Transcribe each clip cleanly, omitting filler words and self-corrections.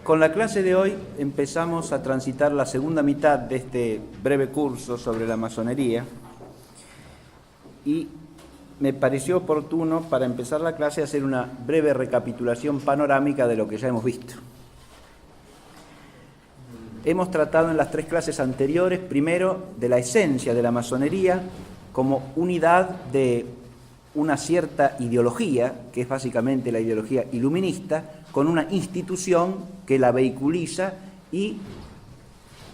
Con la clase de hoy empezamos a transitar la segunda mitad de este breve curso sobre la masonería y me pareció oportuno para empezar la clase hacer una breve recapitulación panorámica de lo que ya hemos visto. Hemos tratado en las tres clases anteriores, primero, de la esencia de la masonería como unidad de una cierta ideología, que es básicamente la ideología iluminista, con una institución que la vehiculiza y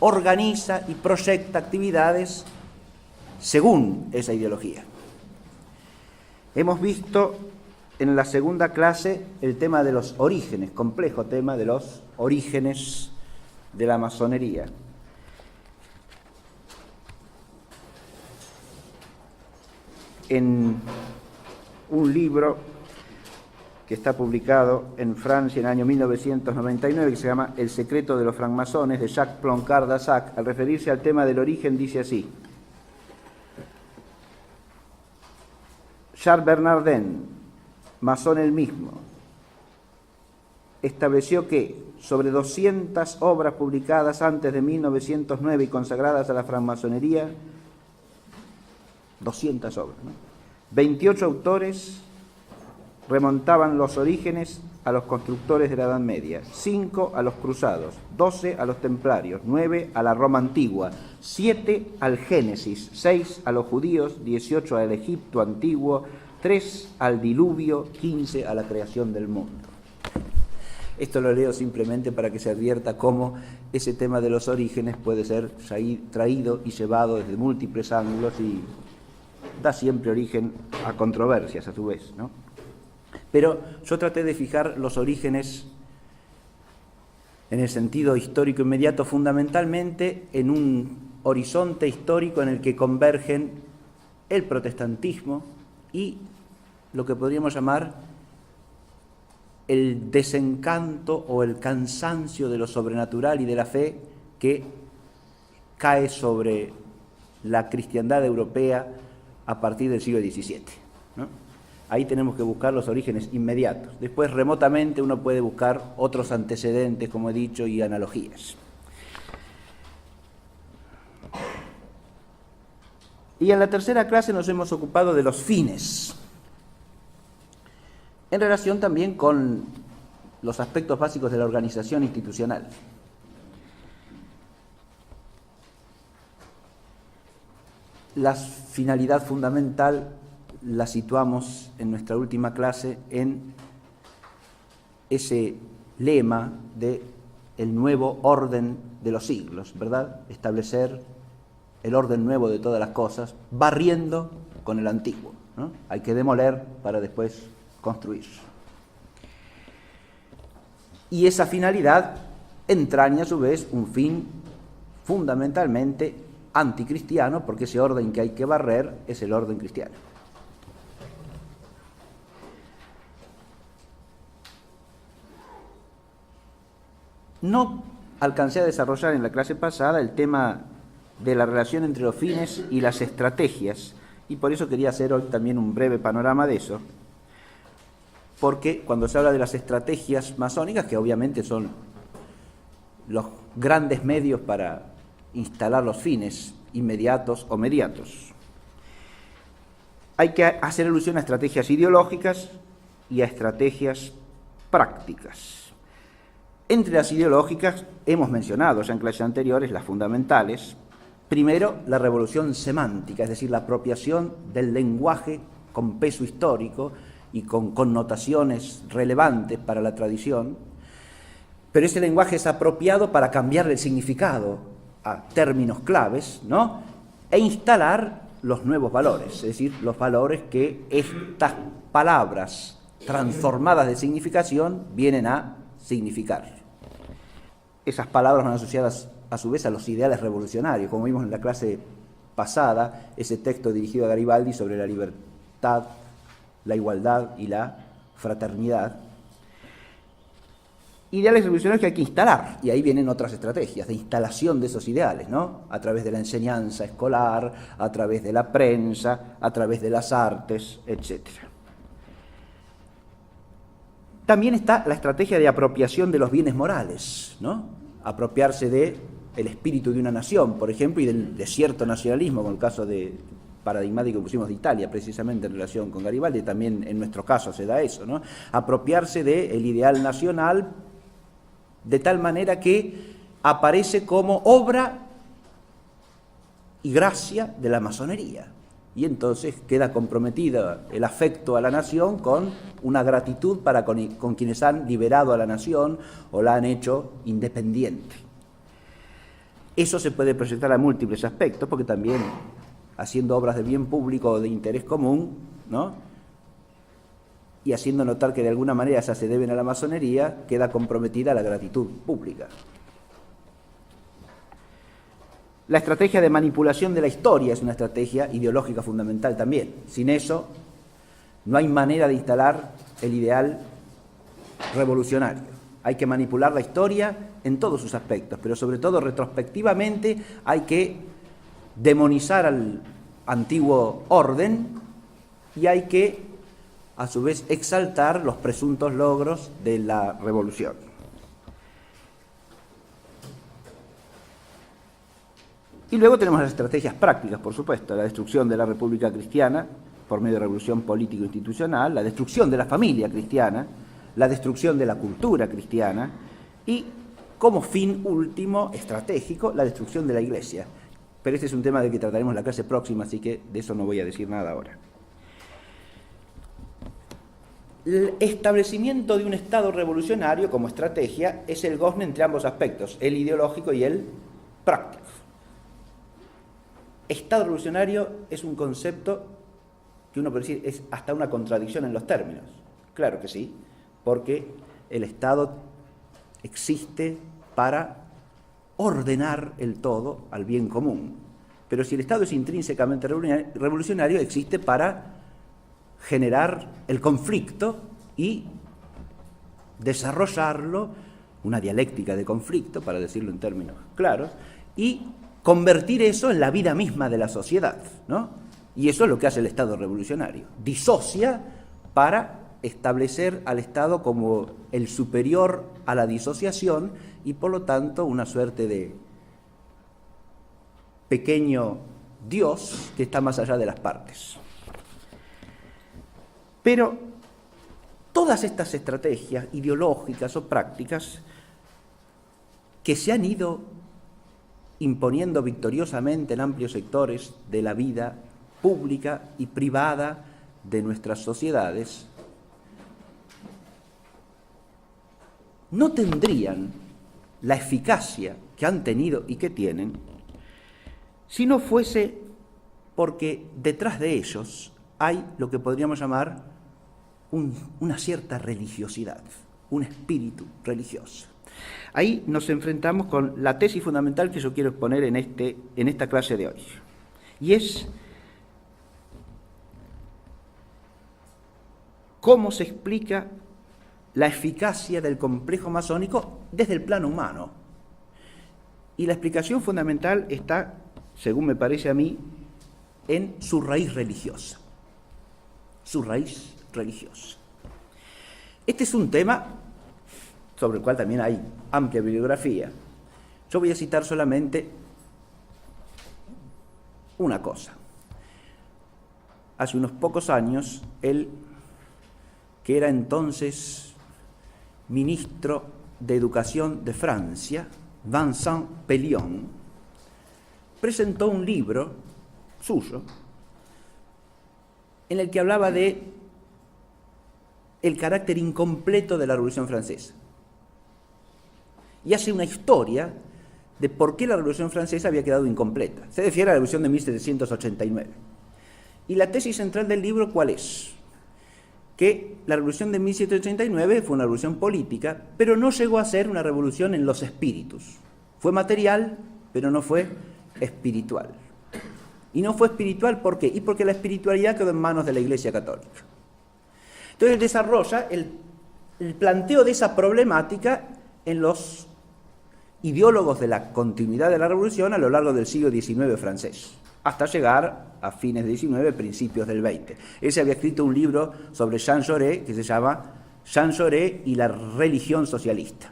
organiza y proyecta actividades según esa ideología. Hemos visto en la segunda clase el tema de los orígenes, complejo tema de los orígenes de la masonería. En un libro que está publicado en Francia en el año 1999, que se llama El secreto de los francmasones, de Jacques Ploncard d'Assac, al referirse al tema del origen, dice así: Charles Bernardin, masón él mismo, estableció que sobre 200 obras publicadas antes de 1909 y consagradas a la francmasonería, 200 obras, ¿no? 28 autores remontaban los orígenes a los constructores de la Edad Media, 5 a los cruzados, 12 a los templarios, 9 a la Roma antigua, 7 al Génesis, 6 a los judíos, 18 al Egipto antiguo, 3 al diluvio, 15 a la creación del mundo. Esto lo leo simplemente para que se advierta cómo ese tema de los orígenes puede ser traído y llevado desde múltiples ángulos y da siempre origen a controversias a su vez, ¿no? Pero yo traté de fijar los orígenes en el sentido histórico inmediato, fundamentalmente en un horizonte histórico en el que convergen el protestantismo y lo que podríamos llamar el desencanto o el cansancio de lo sobrenatural y de la fe que cae sobre la cristiandad europea a partir del siglo XVII, ¿no? Ahí tenemos que buscar los orígenes inmediatos. Después, remotamente, uno puede buscar otros antecedentes, como he dicho, y analogías. Y en la tercera clase nos hemos ocupado de los fines, en relación también con los aspectos básicos de la organización institucional. La finalidad fundamental la situamos en nuestra última clase en ese lema de el nuevo orden de los siglos, ¿verdad? Establecer el orden nuevo de todas las cosas, barriendo con el antiguo, ¿no? Hay que demoler para después construir. Y esa finalidad entraña a su vez un fin fundamentalmente anticristiano, porque ese orden que hay que barrer es el orden cristiano. No alcancé a desarrollar en la clase pasada el tema de la relación entre los fines y las estrategias, y por eso quería hacer hoy también un breve panorama de eso, porque cuando se habla de las estrategias masónicas, que obviamente son los grandes medios para instalar los fines inmediatos o mediatos, hay que hacer alusión a estrategias ideológicas y a estrategias prácticas. Entre las ideológicas hemos mencionado ya en clases anteriores las fundamentales. Primero, la revolución semántica, es decir, la apropiación del lenguaje con peso histórico y con connotaciones relevantes para la tradición, pero ese lenguaje es apropiado para cambiarle el significado a términos claves, ¿no? E instalar los nuevos valores, es decir, los valores que estas palabras transformadas de significación vienen a significar. Esas palabras van asociadas a su vez a los ideales revolucionarios, como vimos en la clase pasada, ese texto dirigido a Garibaldi sobre la libertad, la igualdad y la fraternidad. Ideales revolucionarios que hay que instalar, y ahí vienen otras estrategias de instalación de esos ideales, ¿no? A través de la enseñanza escolar, a través de la prensa, a través de las artes, etc. También está la estrategia de apropiación de los bienes morales, ¿no? Apropiarse del espíritu de una nación, por ejemplo, y de cierto nacionalismo, como el caso paradigmático que pusimos de Italia, precisamente en relación con Garibaldi, también en nuestro caso se da eso, ¿no? Apropiarse del ideal nacional de tal manera que aparece como obra y gracia de la masonería. Y entonces queda comprometido el afecto a la nación con una gratitud para con quienes han liberado a la nación o la han hecho independiente. Eso se puede proyectar a múltiples aspectos, porque también haciendo obras de bien público o de interés común, ¿no? Y haciendo notar que de alguna manera esas se deben a la masonería, queda comprometida la gratitud pública. La estrategia de manipulación de la historia es una estrategia ideológica fundamental también. Sin eso, no hay manera de instalar el ideal revolucionario. Hay que manipular la historia en todos sus aspectos, pero sobre todo retrospectivamente hay que demonizar al antiguo orden y hay que, a su vez, exaltar los presuntos logros de la revolución. Y luego tenemos las estrategias prácticas, por supuesto, la destrucción de la República Cristiana por medio de revolución político-institucional, la destrucción de la familia cristiana, la destrucción de la cultura cristiana y, como fin último, estratégico, la destrucción de la Iglesia. Pero este es un tema del que trataremos en la clase próxima, así que de eso no voy a decir nada ahora. El establecimiento de un Estado revolucionario como estrategia es el gozne entre ambos aspectos, el ideológico y el práctico. Estado revolucionario es un concepto que uno puede decir es hasta una contradicción en los términos. Claro que sí, porque el Estado existe para ordenar el todo al bien común. Pero si el Estado es intrínsecamente revolucionario, existe para generar el conflicto y desarrollarlo, una dialéctica de conflicto, para decirlo en términos claros, y convertir eso en la vida misma de la sociedad, ¿no? Y eso es lo que hace el Estado revolucionario. Disocia para establecer al Estado como el superior a la disociación y por lo tanto una suerte de pequeño Dios que está más allá de las partes. Pero todas estas estrategias ideológicas o prácticas que se han ido imponiendo victoriosamente en amplios sectores de la vida pública y privada de nuestras sociedades, no tendrían la eficacia que han tenido y que tienen si no fuese porque detrás de ellos hay lo que podríamos llamar una cierta religiosidad, un espíritu religioso. Ahí nos enfrentamos con la tesis fundamental que yo quiero exponer en esta clase de hoy. Y es cómo se explica la eficacia del complejo masónico desde el plano humano. Y la explicación fundamental está, según me parece a mí, en su raíz religiosa. Su raíz religiosa. Este es un tema sobre el cual también hay amplia bibliografía. Yo voy a citar solamente una cosa. Hace unos pocos años, él, que era entonces ministro de Educación de Francia, Vincent Peillon, presentó un libro suyo en el que hablaba de el carácter incompleto de la Revolución Francesa. Y hace una historia de por qué la Revolución Francesa había quedado incompleta. Se refiere a la Revolución de 1789. Y la tesis central del libro, ¿cuál es? Que la Revolución de 1789 fue una revolución política, pero no llegó a ser una revolución en los espíritus. Fue material, pero no fue espiritual. Y no fue espiritual, ¿por qué? Y porque la espiritualidad quedó en manos de la Iglesia Católica. Entonces desarrolla el planteo de esa problemática en los ideólogos de la continuidad de la revolución a lo largo del siglo XIX francés, hasta llegar a fines del XIX, principios del XX. Él se había escrito un libro sobre Jean Jaurès que se llama Jean Jaurès y la religión socialista.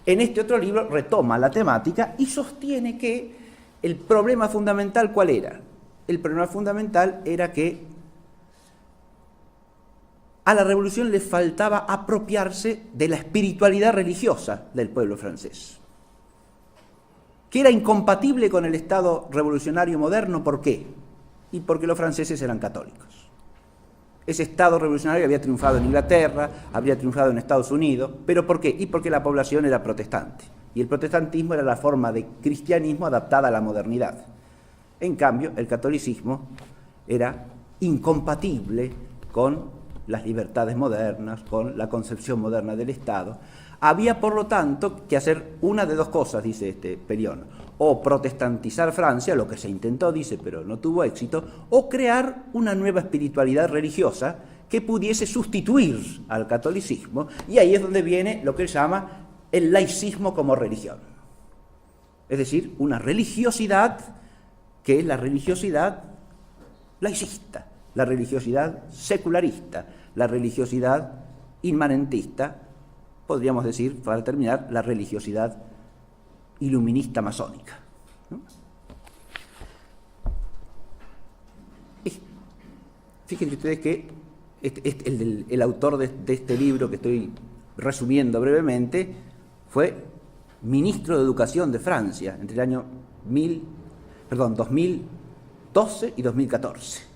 En este otro libro retoma la temática y sostiene que el problema fundamental, ¿cuál era? El problema fundamental era que a la revolución le faltaba apropiarse de la espiritualidad religiosa del pueblo francés, que era incompatible con el Estado revolucionario moderno. ¿Por qué? Y porque los franceses eran católicos. Ese Estado revolucionario había triunfado en Inglaterra, había triunfado en Estados Unidos, ¿pero por qué? Y porque la población era protestante, y el protestantismo era la forma de cristianismo adaptada a la modernidad. En cambio, el catolicismo era incompatible con las libertades modernas, con la concepción moderna del Estado. Había, por lo tanto, que hacer una de dos cosas, dice Pellion: o protestantizar Francia, lo que se intentó, dice, pero no tuvo éxito, o crear una nueva espiritualidad religiosa que pudiese sustituir al catolicismo, y ahí es donde viene lo que él llama el laicismo como religión. Es decir, una religiosidad que es la religiosidad laicista, la religiosidad secularista, la religiosidad inmanentista, podríamos decir, para terminar, la religiosidad iluminista masónica, ¿no? Fíjense ustedes que el autor de este libro que estoy resumiendo brevemente fue ministro de Educación de Francia entre el año 2012 y 2014.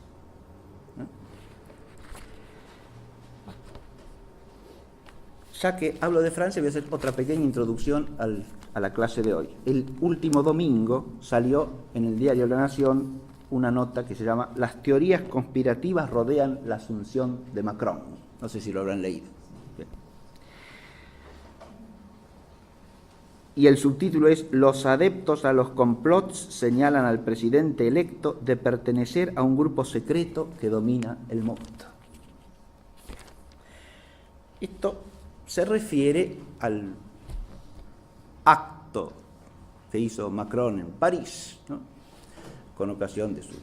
Ya que hablo de Francia, voy a hacer otra pequeña introducción a la clase de hoy. El último domingo salió en el diario La Nación una nota que se llama "Las teorías conspirativas rodean la asunción de Macron". No sé si lo habrán leído. Bien. Y el subtítulo es: "Los adeptos a los complots señalan al presidente electo de pertenecer a un grupo secreto que domina el mundo". Esto se refiere al acto que hizo Macron en París, ¿no?, con ocasión de su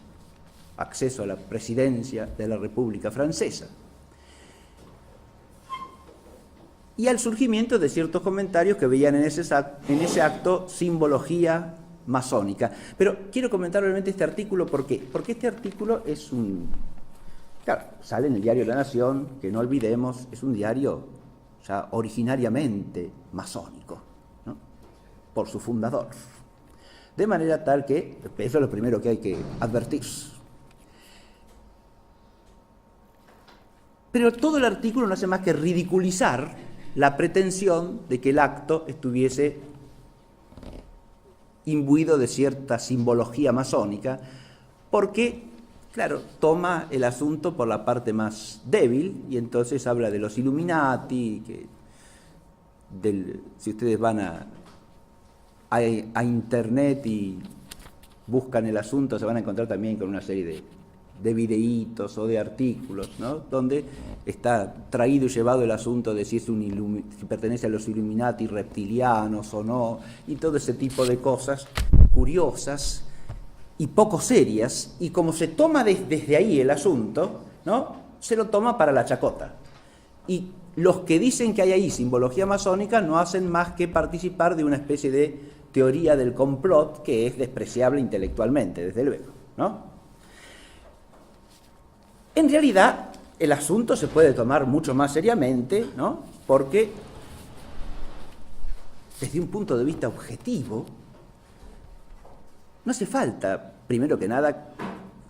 acceso a la presidencia de la República Francesa, y al surgimiento de ciertos comentarios que veían en ese acto simbología masónica. Pero quiero comentar brevemente este artículo. ¿Por qué? Porque este artículo es claro, sale en el diario La Nación, que no olvidemos, es un diario ya originariamente masónico, ¿no?, por su fundador. De manera tal que, eso es lo primero que hay que advertir. Pero todo el artículo no hace más que ridiculizar la pretensión de que el acto estuviese imbuido de cierta simbología masónica, porque, claro, toma el asunto por la parte más débil, y entonces habla de los Illuminati, si ustedes van a internet y buscan el asunto, se van a encontrar también con una serie de videitos o de artículos, ¿no?, donde está traído y llevado el asunto de si pertenece a los Illuminati reptilianos o no, y todo ese tipo de cosas curiosas y poco serias, y como se toma desde ahí el asunto, ¿no?, se lo toma para la chacota. Y los que dicen que hay ahí simbología masónica no hacen más que participar de una especie de teoría del complot que es despreciable intelectualmente, desde luego, ¿no? En realidad, el asunto se puede tomar mucho más seriamente, ¿no?, porque desde un punto de vista objetivo no hace falta, primero que nada,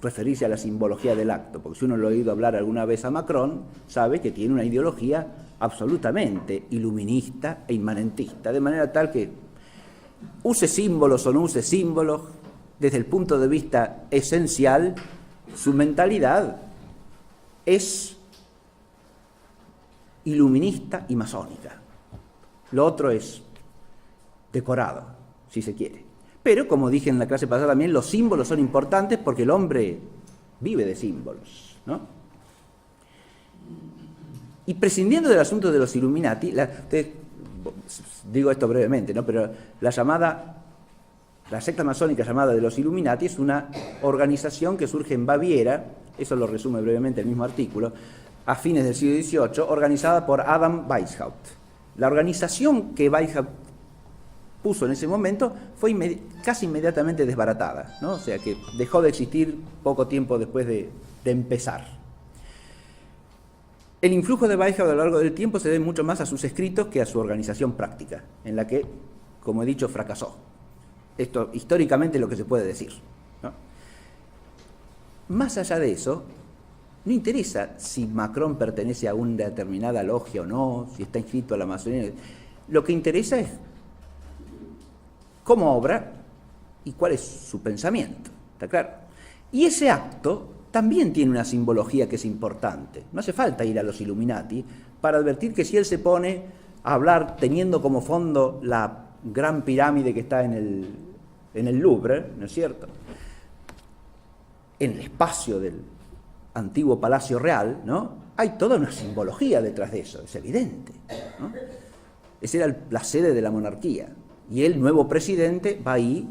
referirse a la simbología del acto, porque si uno lo ha oído hablar alguna vez a Macron, sabe que tiene una ideología absolutamente iluminista e inmanentista, de manera tal que use símbolos o no use símbolos, desde el punto de vista esencial, su mentalidad es iluminista y masónica. Lo otro es decorado, si se quiere. Pero, como dije en la clase pasada también, los símbolos son importantes porque el hombre vive de símbolos, ¿no? Y prescindiendo del asunto de los Illuminati, digo esto brevemente, ¿no?, pero la secta masónica llamada de los Illuminati es una organización que surge en Baviera, eso lo resume brevemente el mismo artículo, a fines del siglo XVIII, organizada por Adam Weishaupt. La organización que Weishaupt puso en ese momento fue casi inmediatamente desbaratada, ¿no? O sea que dejó de existir poco tiempo después de empezar. El influjo de Weishaupt a lo largo del tiempo se debe mucho más a sus escritos que a su organización práctica, en la que, como he dicho, fracasó. Esto históricamente es lo que se puede decir, ¿no? Más allá de eso, no interesa si Macron pertenece a una determinada logia o no, si está inscrito a la masonería. Lo que interesa es cómo obra y cuál es su pensamiento, ¿está claro? Y ese acto también tiene una simbología que es importante. No hace falta ir a los Illuminati para advertir que si él se pone a hablar teniendo como fondo la gran pirámide que está en el Louvre, ¿no es cierto?, en el espacio del antiguo Palacio Real, ¿no?, hay toda una simbología detrás de eso, es evidente, ¿no? Esa era la sede de la monarquía, y el nuevo presidente va ahí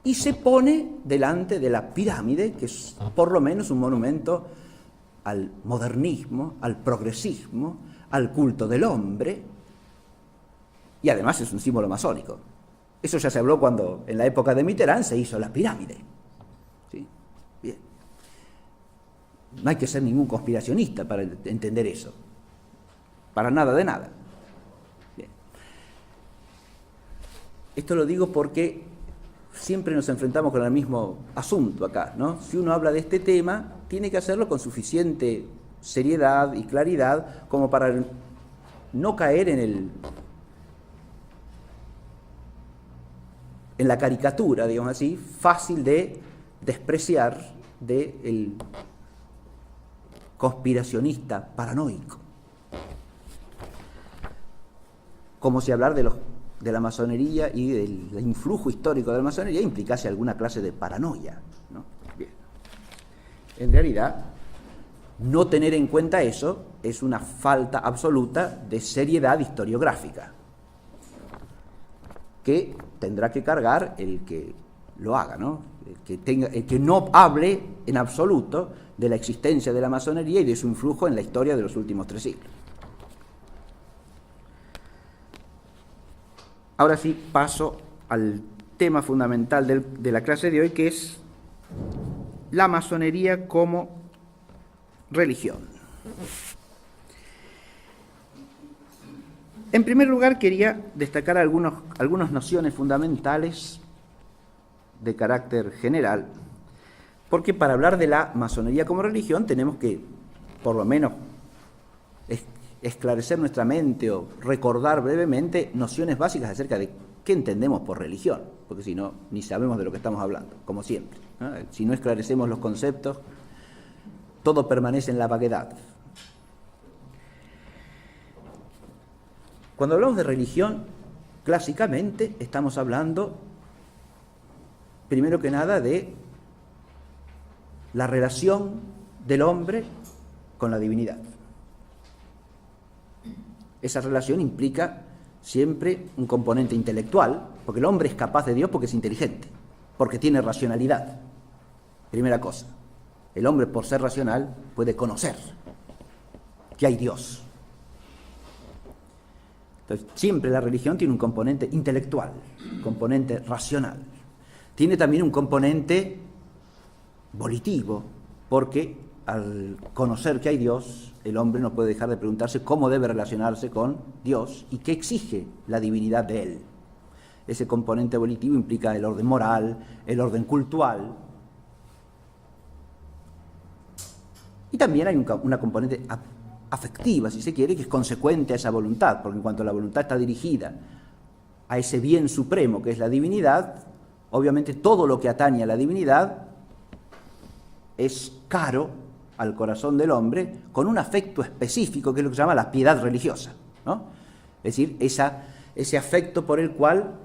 y se pone delante de la pirámide, que es por lo menos un monumento al modernismo, al progresismo, al culto del hombre, y además es un símbolo masónico. Eso ya se habló cuando en la época de Mitterrand se hizo la pirámide. ¿Sí? Bien. No hay que ser ningún conspiracionista para entender eso. Para nada de nada. Bien. Esto lo digo porque siempre nos enfrentamos con el mismo asunto acá, ¿no? Si uno habla de este tema, tiene que hacerlo con suficiente seriedad y claridad como para no caer en la caricatura, digamos así, fácil de despreciar del conspiracionista paranoico. Como si hablar de la masonería y del influjo histórico de la masonería implicase alguna clase de paranoia, ¿no? Bien. En realidad, no tener en cuenta eso es una falta absoluta de seriedad historiográfica, que tendrá que cargar el que lo haga, ¿no? El que no hable en absoluto de la existencia de la masonería y de su influjo en la historia de los últimos 3 siglos. Ahora sí paso al tema fundamental de la clase de hoy, que es la masonería como religión. En primer lugar, quería destacar algunas nociones fundamentales de carácter general, porque para hablar de la masonería como religión tenemos que, por lo menos, esclarecer nuestra mente o recordar brevemente nociones básicas acerca de qué entendemos por religión, porque si no, ni sabemos de lo que estamos hablando, como siempre, ¿no? Si no esclarecemos los conceptos, todo permanece en la vaguedad. Cuando hablamos de religión, clásicamente estamos hablando, primero que nada, de la relación del hombre con la divinidad. Esa relación implica siempre un componente intelectual, porque el hombre es capaz de Dios porque es inteligente, porque tiene racionalidad. Primera cosa, el hombre, por ser racional, puede conocer que hay Dios. Entonces, siempre la religión tiene un componente intelectual, un componente racional. Tiene también un componente volitivo, porque al conocer que hay Dios, el hombre no puede dejar de preguntarse cómo debe relacionarse con Dios y qué exige la divinidad de él. Ese componente volitivo implica el orden moral, el orden cultural. Y también hay una componente afectiva, si se quiere, que es consecuente a esa voluntad, porque en cuanto la voluntad está dirigida a ese bien supremo que es la divinidad, obviamente todo lo que atañe a la divinidad es caro al corazón del hombre, con un afecto específico, que es lo que se llama la piedad religiosa, ¿no? Es decir, ese afecto por el cual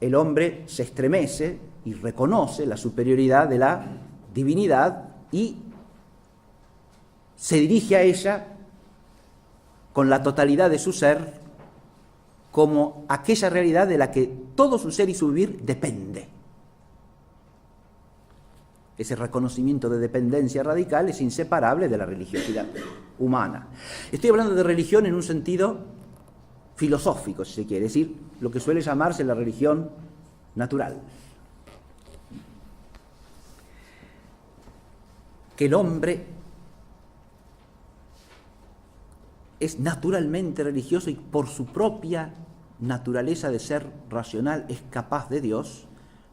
el hombre se estremece y reconoce la superioridad de la divinidad y se dirige a ella con la totalidad de su ser, como aquella realidad de la que todo su ser y su vivir depende. ese reconocimiento de dependencia radical es inseparable de la religiosidad humana. Estoy hablando de religión en un sentido filosófico, si se quiere, es decir, lo que suele llamarse la religión natural. Que el hombre es naturalmente religioso y por su propia naturaleza de ser racional es capaz de Dios,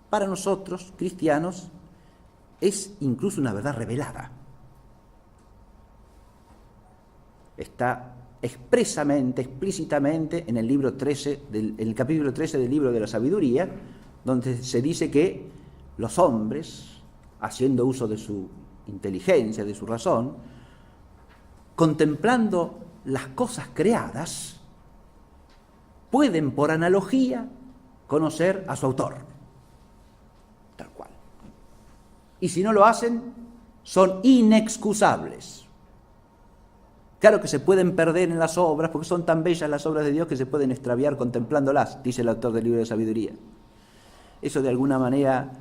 para nosotros, cristianos, es incluso una verdad revelada. Está expresamente, explícitamente en el libro 13, en el capítulo 13 del libro de la sabiduría, donde se dice que los hombres, haciendo uso de su inteligencia, de su razón, contemplando las cosas creadas, pueden por analogía conocer a su autor, tal cual. Y si no lo hacen, son inexcusables. Claro que se pueden perder en las obras, porque son tan bellas las obras de Dios que se pueden extraviar contemplándolas, dice el autor del libro de sabiduría. Eso de alguna manera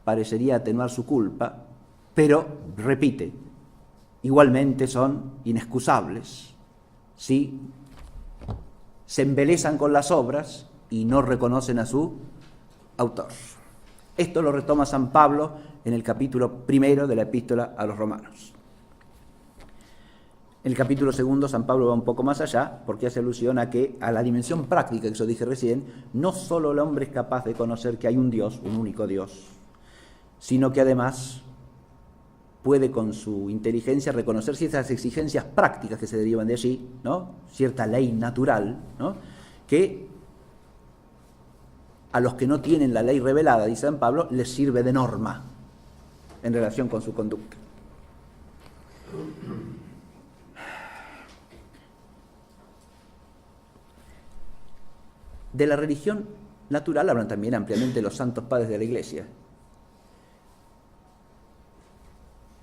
parecería atenuar su culpa, pero, repite, igualmente son inexcusables si se embelezan con las obras y no reconocen a su autor. Esto lo retoma San Pablo en el capítulo 1 de la Epístola a los Romanos. En el capítulo 2 San Pablo va un poco más allá porque hace alusión a la dimensión práctica que yo dije recién. No solo el hombre es capaz de conocer que hay un Dios, un único Dios, sino que además puede con su inteligencia reconocer ciertas exigencias prácticas que se derivan de allí, ¿no? Cierta ley natural, ¿no? Que a los que no tienen la ley revelada, dice San Pablo, les sirve de norma en relación con su conducta. De la religión natural hablan también ampliamente los santos padres de la Iglesia.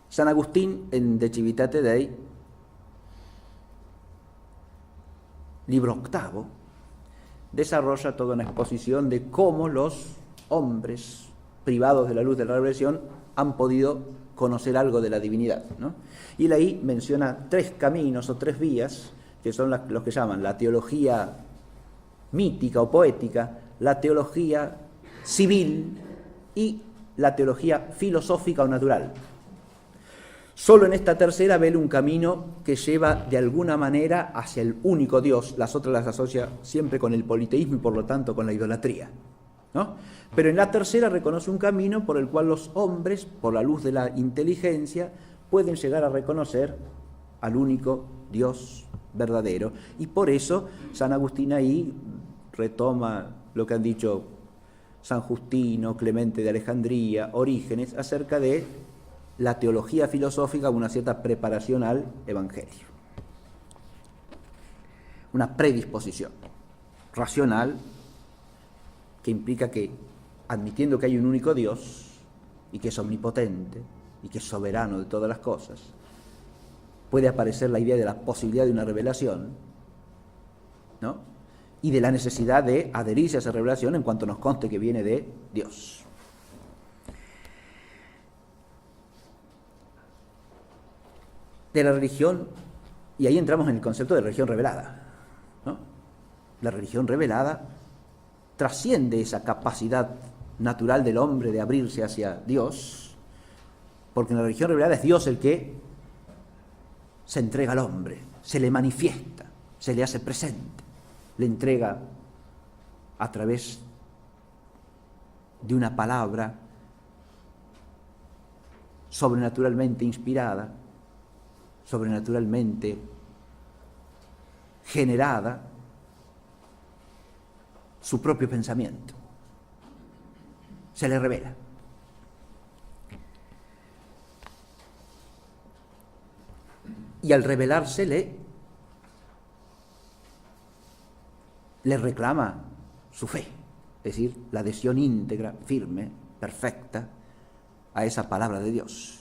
San Agustín, en De Civitate Dei, libro 8, desarrolla toda una exposición de cómo los hombres privados de la luz de la revelación han podido conocer algo de la divinidad, ¿no? Y él ahí menciona 3 caminos o 3 vías, que son los que llaman la teología mítica o poética, la teología civil y la teología filosófica o natural. Solo en esta tercera ve un camino que lleva de alguna manera hacia el único Dios. Las otras las asocia siempre con el politeísmo y por lo tanto con la idolatría, ¿no? Pero en la tercera reconoce un camino por el cual los hombres, por la luz de la inteligencia, pueden llegar a reconocer al único Dios verdadero. Y por eso San Agustín ahí retoma lo que han dicho San Justino, Clemente de Alejandría, Orígenes, acerca de la teología filosófica, una cierta preparación al Evangelio. Una predisposición racional que implica que, admitiendo que hay un único Dios y que es omnipotente y que es soberano de todas las cosas, puede aparecer la idea de la posibilidad de una revelación, ¿no? Y de la necesidad de adherirse a esa revelación en cuanto nos conste que viene de Dios. De la religión, y ahí entramos en el concepto de religión revelada, ¿no? La religión revelada trasciende esa capacidad natural del hombre de abrirse hacia Dios, porque en la religión revelada es Dios el que se entrega al hombre, se le manifiesta, se le hace presente, le entrega a través de una palabra sobrenaturalmente inspirada, sobrenaturalmente generada, su propio pensamiento. Se le revela. Y al revelársele, le reclama su fe, es decir, la adhesión íntegra, firme, perfecta a esa palabra de Dios.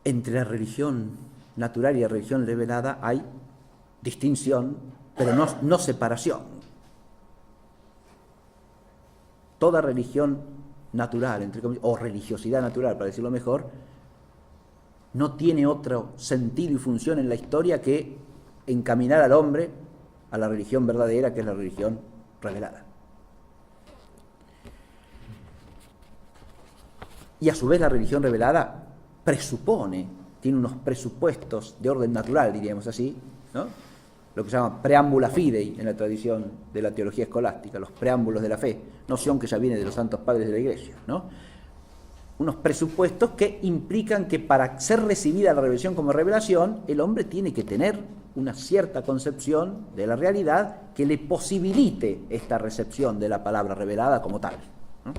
Entre la religión natural y la religión revelada hay distinción, pero no separación. toda religión natural, entre comillas, o religiosidad natural, para decirlo mejor, no tiene otro sentido y función en la historia que encaminar al hombre a la religión verdadera, que es la religión revelada. Y a su vez la religión revelada presupone, tiene unos presupuestos de orden natural, diríamos así, ¿no? Lo que se llama preámbula fidei en la tradición de la teología escolástica, los preámbulos de la fe, noción que ya viene de los santos padres de la Iglesia, ¿no? Unos presupuestos que implican que para ser recibida la revelación como revelación, el hombre tiene que tener una cierta concepción de la realidad que le posibilite esta recepción de la palabra revelada como tal, ¿no?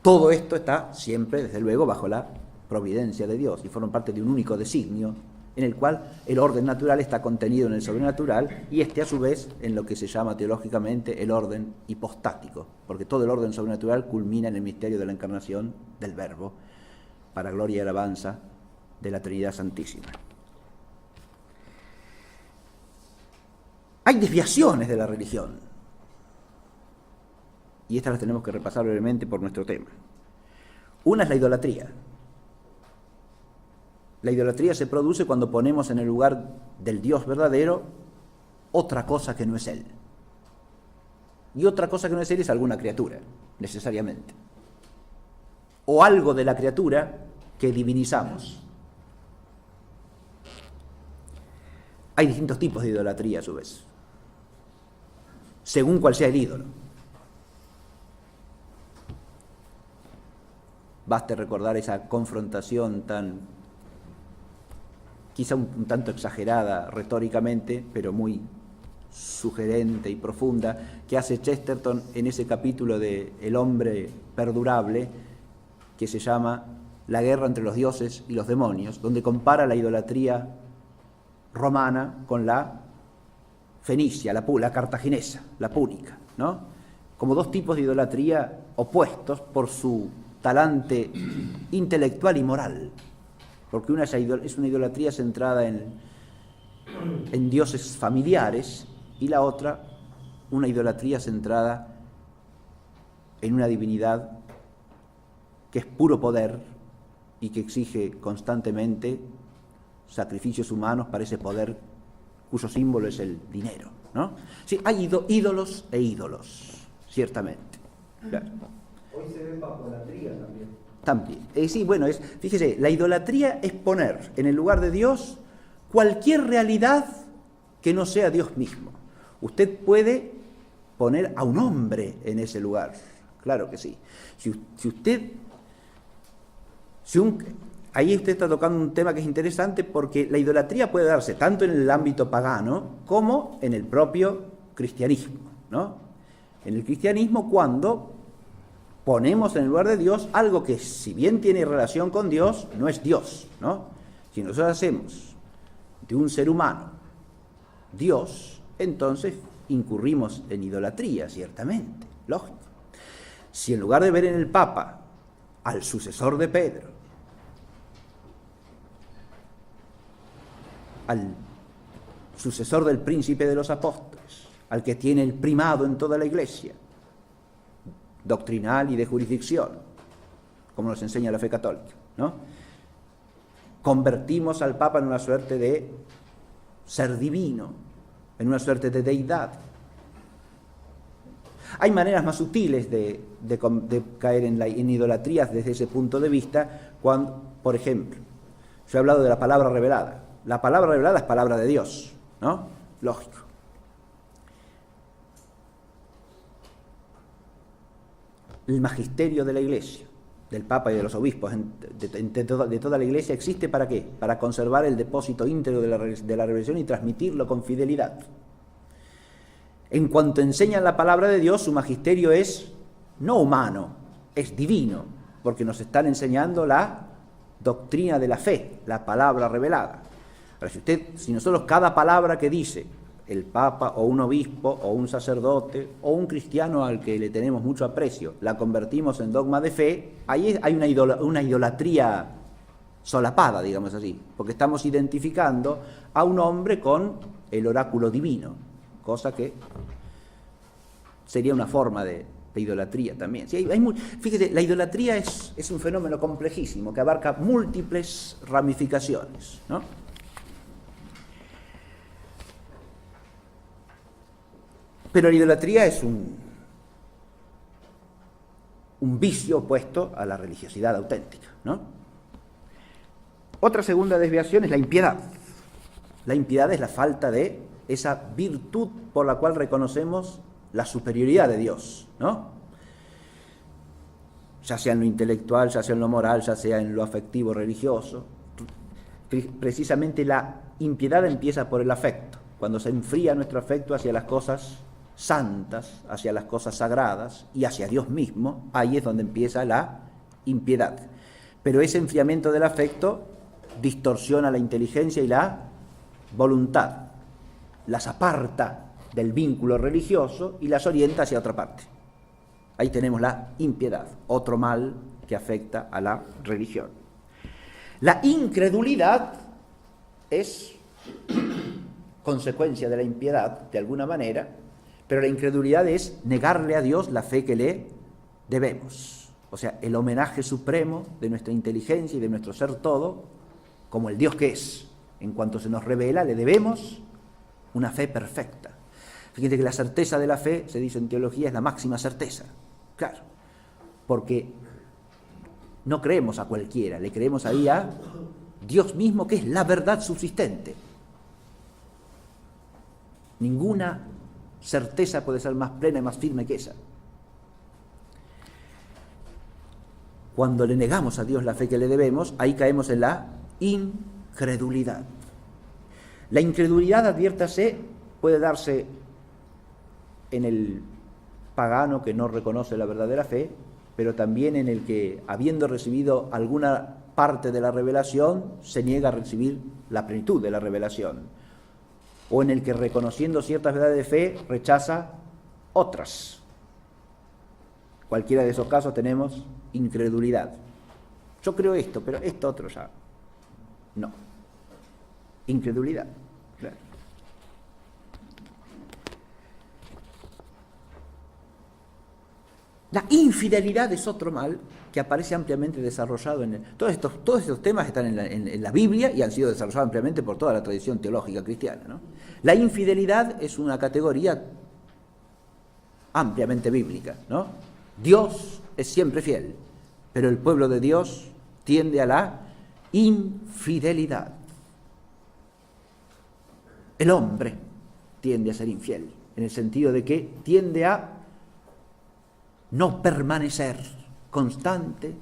Todo esto está siempre, desde luego, bajo la providencia de Dios y forma parte de un único designio en el cual el orden natural está contenido en el sobrenatural y a su vez en lo que se llama teológicamente el orden hipostático, porque todo el orden sobrenatural culmina en el misterio de la encarnación del Verbo, para gloria y alabanza de la Trinidad Santísima. Hay desviaciones de la religión, y estas las tenemos que repasar brevemente por nuestro tema. Una es la idolatría. La idolatría se produce cuando ponemos en el lugar del Dios verdadero otra cosa que no es Él. Y otra cosa que no es Él es alguna criatura, necesariamente. O algo de la criatura que divinizamos. Hay distintos tipos de idolatría a su vez, según cuál sea el ídolo. Baste recordar esa confrontación tan, quizá un tanto exagerada retóricamente, pero muy sugerente y profunda, que hace Chesterton en ese capítulo de El hombre perdurable, que se llama La guerra entre los dioses y los demonios, donde compara la idolatría romana con la fenicia, la cartaginesa, la púnica, ¿no? Como dos tipos de idolatría opuestos por su talante intelectual y moral, porque una es una idolatría centrada en dioses familiares y la otra una idolatría centrada en una divinidad que es puro poder y que exige constantemente sacrificios humanos para ese poder cuyo símbolo es el dinero, ¿no? Sí, hay ídolos e ídolos, ciertamente. Claro. Hoy se ve papolatría también. También. Sí, bueno, fíjese, la idolatría es poner en el lugar de Dios cualquier realidad que no sea Dios mismo. Usted puede poner a un hombre en ese lugar, claro que sí. Ahí usted está tocando un tema que es interesante porque la idolatría puede darse tanto en el ámbito pagano como en el propio cristianismo, ¿no? En el cristianismo, cuando ponemos en el lugar de Dios algo que, si bien tiene relación con Dios, no es Dios, ¿no? Si nosotros hacemos de un ser humano Dios, entonces incurrimos en idolatría, ciertamente, lógico. Si en lugar de ver en el Papa al sucesor de Pedro, al sucesor del príncipe de los apóstoles, al que tiene el primado en toda la Iglesia, doctrinal y de jurisdicción, como nos enseña la fe católica, ¿no? Convertimos al Papa en una suerte de ser divino, en una suerte de deidad. Hay maneras más sutiles de caer en idolatrías desde ese punto de vista, cuando, por ejemplo, yo he hablado de la palabra revelada. La palabra revelada es palabra de Dios, ¿no? Lógico. El magisterio de la Iglesia, del Papa y de los obispos, de toda la Iglesia, existe ¿para qué? Para conservar el depósito íntegro de la revelación y transmitirlo con fidelidad. En cuanto enseñan la palabra de Dios, su magisterio es no humano, es divino, porque nos están enseñando la doctrina de la fe, la palabra revelada. Ahora, si nosotros cada palabra que dice el Papa o un obispo o un sacerdote o un cristiano al que le tenemos mucho aprecio, la convertimos en dogma de fe, ahí hay una idolatría solapada, digamos así, porque estamos identificando a un hombre con el oráculo divino, cosa que sería una forma de idolatría también. Sí, fíjese, la idolatría es un fenómeno complejísimo que abarca múltiples ramificaciones, ¿no? Pero la idolatría es un vicio opuesto a la religiosidad auténtica, ¿no? Otra segunda desviación es la impiedad. La impiedad es la falta de esa virtud por la cual reconocemos la superioridad de Dios, ¿no? Ya sea en lo intelectual, ya sea en lo moral, ya sea en lo afectivo religioso. Precisamente la impiedad empieza por el afecto. Cuando se enfría nuestro afecto hacia las cosas santas, hacia las cosas sagradas y hacia Dios mismo, ahí es donde empieza la impiedad. Pero ese enfriamiento del afecto distorsiona la inteligencia y la voluntad, las aparta del vínculo religioso y las orienta hacia otra parte. Ahí tenemos la impiedad, otro mal que afecta a la religión. La incredulidad es consecuencia de la impiedad, de alguna manera, pero la incredulidad es negarle a Dios la fe que le debemos. O sea, el homenaje supremo de nuestra inteligencia y de nuestro ser todo, como el Dios que es. En cuanto se nos revela, le debemos una fe perfecta. Fíjense que la certeza de la fe, se dice en teología, es la máxima certeza. Claro, porque no creemos a cualquiera, le creemos ahí a Dios mismo, que es la verdad subsistente. Ninguna certeza puede ser más plena y más firme que esa. Cuando le negamos a Dios la fe que le debemos, ahí caemos en la incredulidad. La incredulidad, adviértase, puede darse en el pagano que no reconoce la verdadera fe, pero también en el que, habiendo recibido alguna parte de la revelación, se niega a recibir la plenitud de la revelación. O en el que, reconociendo ciertas verdades de fe, rechaza otras. Cualquiera de esos casos tenemos incredulidad. Yo creo esto, pero esto otro ya no. Incredulidad, claro. La infidelidad es otro mal que aparece ampliamente desarrollado en todos estos temas están en la Biblia y han sido desarrollados ampliamente por toda la tradición teológica cristiana, ¿no? La infidelidad es una categoría ampliamente bíblica, ¿no? Dios es siempre fiel, pero el pueblo de Dios tiende a la infidelidad. El hombre tiende a ser infiel, en el sentido de que tiende a no permanecer constante,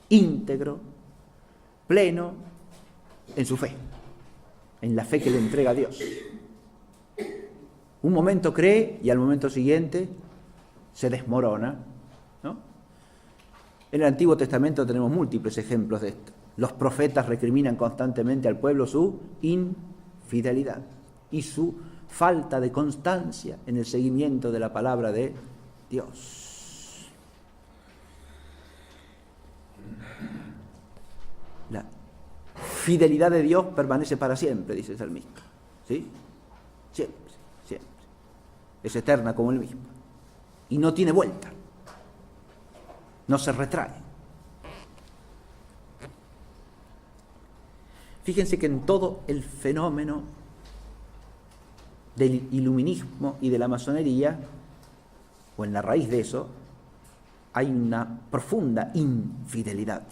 íntegro, pleno en su fe, en la fe que le entrega a Dios. Un momento cree y al momento siguiente se desmorona, ¿no? En el Antiguo Testamento tenemos múltiples ejemplos de esto. Los profetas recriminan constantemente al pueblo su infidelidad y su falta de constancia en el seguimiento de la palabra de Dios. La fidelidad de Dios permanece para siempre, dice el salmista. ¿Sí? Siempre, siempre. Es eterna como el mismo. Y no tiene vuelta. No se retrae. Fíjense que en todo el fenómeno del iluminismo y de la masonería, o en la raíz de eso, hay una profunda infidelidad.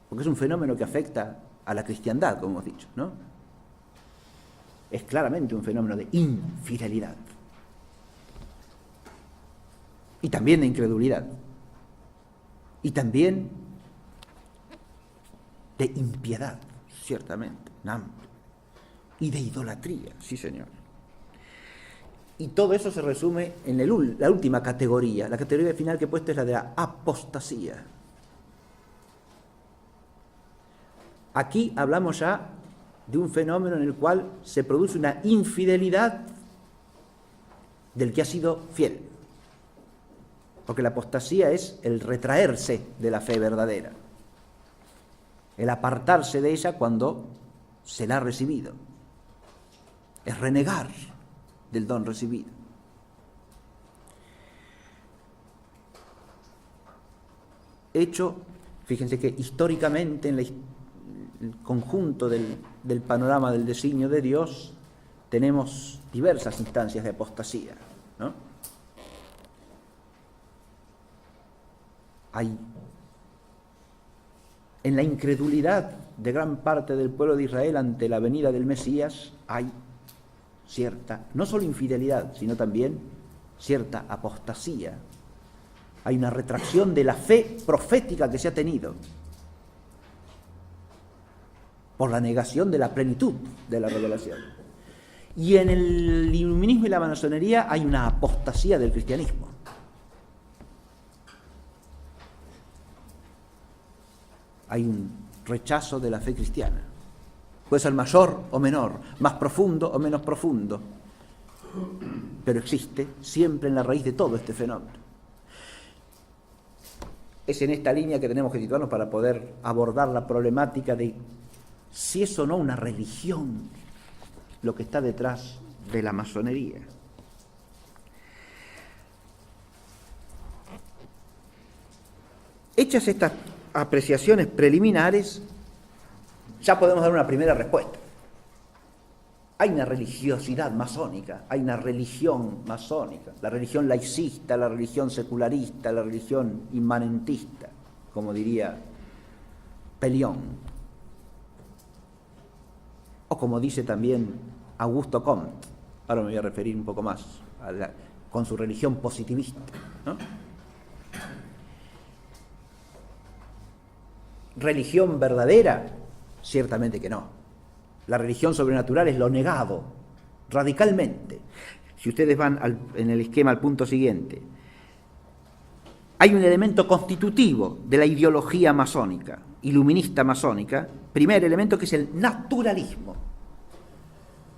Porque es un fenómeno que afecta a la cristiandad, como hemos dicho, ¿no? Es claramente un fenómeno de infidelidad. Y también de incredulidad. Y también de impiedad, ciertamente, y de idolatría, sí señor. Y todo eso se resume en la última categoría. La categoría final que he puesto es la de la apostasía. Aquí hablamos ya de un fenómeno en el cual se produce una infidelidad del que ha sido fiel. Porque la apostasía es el retraerse de la fe verdadera, el apartarse de ella cuando se la ha recibido, es renegar del don recibido. hecho, fíjense que históricamente en el conjunto del panorama del designio de Dios tenemos diversas instancias de apostasía, ¿no? Hay en la incredulidad de gran parte del pueblo de Israel ante la venida del Mesías hay cierta, no solo infidelidad, sino también cierta apostasía. Hay una retracción de la fe profética que se ha tenido por la negación de la plenitud de la revelación. Y en el iluminismo y la masonería hay una apostasía del cristianismo. Hay un rechazo de la fe cristiana. Puede ser mayor o menor, más profundo o menos profundo, pero existe siempre en la raíz de todo este fenómeno. Es en esta línea que tenemos que situarnos para poder abordar la problemática de si es o no una religión lo que está detrás de la masonería. Hechas estas apreciaciones preliminares, ya podemos dar una primera respuesta. Hay una religiosidad masónica, hay una religión masónica, la religión laicista, la religión secularista, la religión inmanentista, como diría Pelión. O como dice también Augusto Comte, ahora me voy a referir un poco más, con su religión positivista, ¿no? ¿Religión verdadera? Ciertamente que no. La religión sobrenatural es lo negado, radicalmente. Si ustedes van en el esquema al punto siguiente, hay un elemento constitutivo de la ideología masónica, iluminista masónica, primer elemento, que es el naturalismo.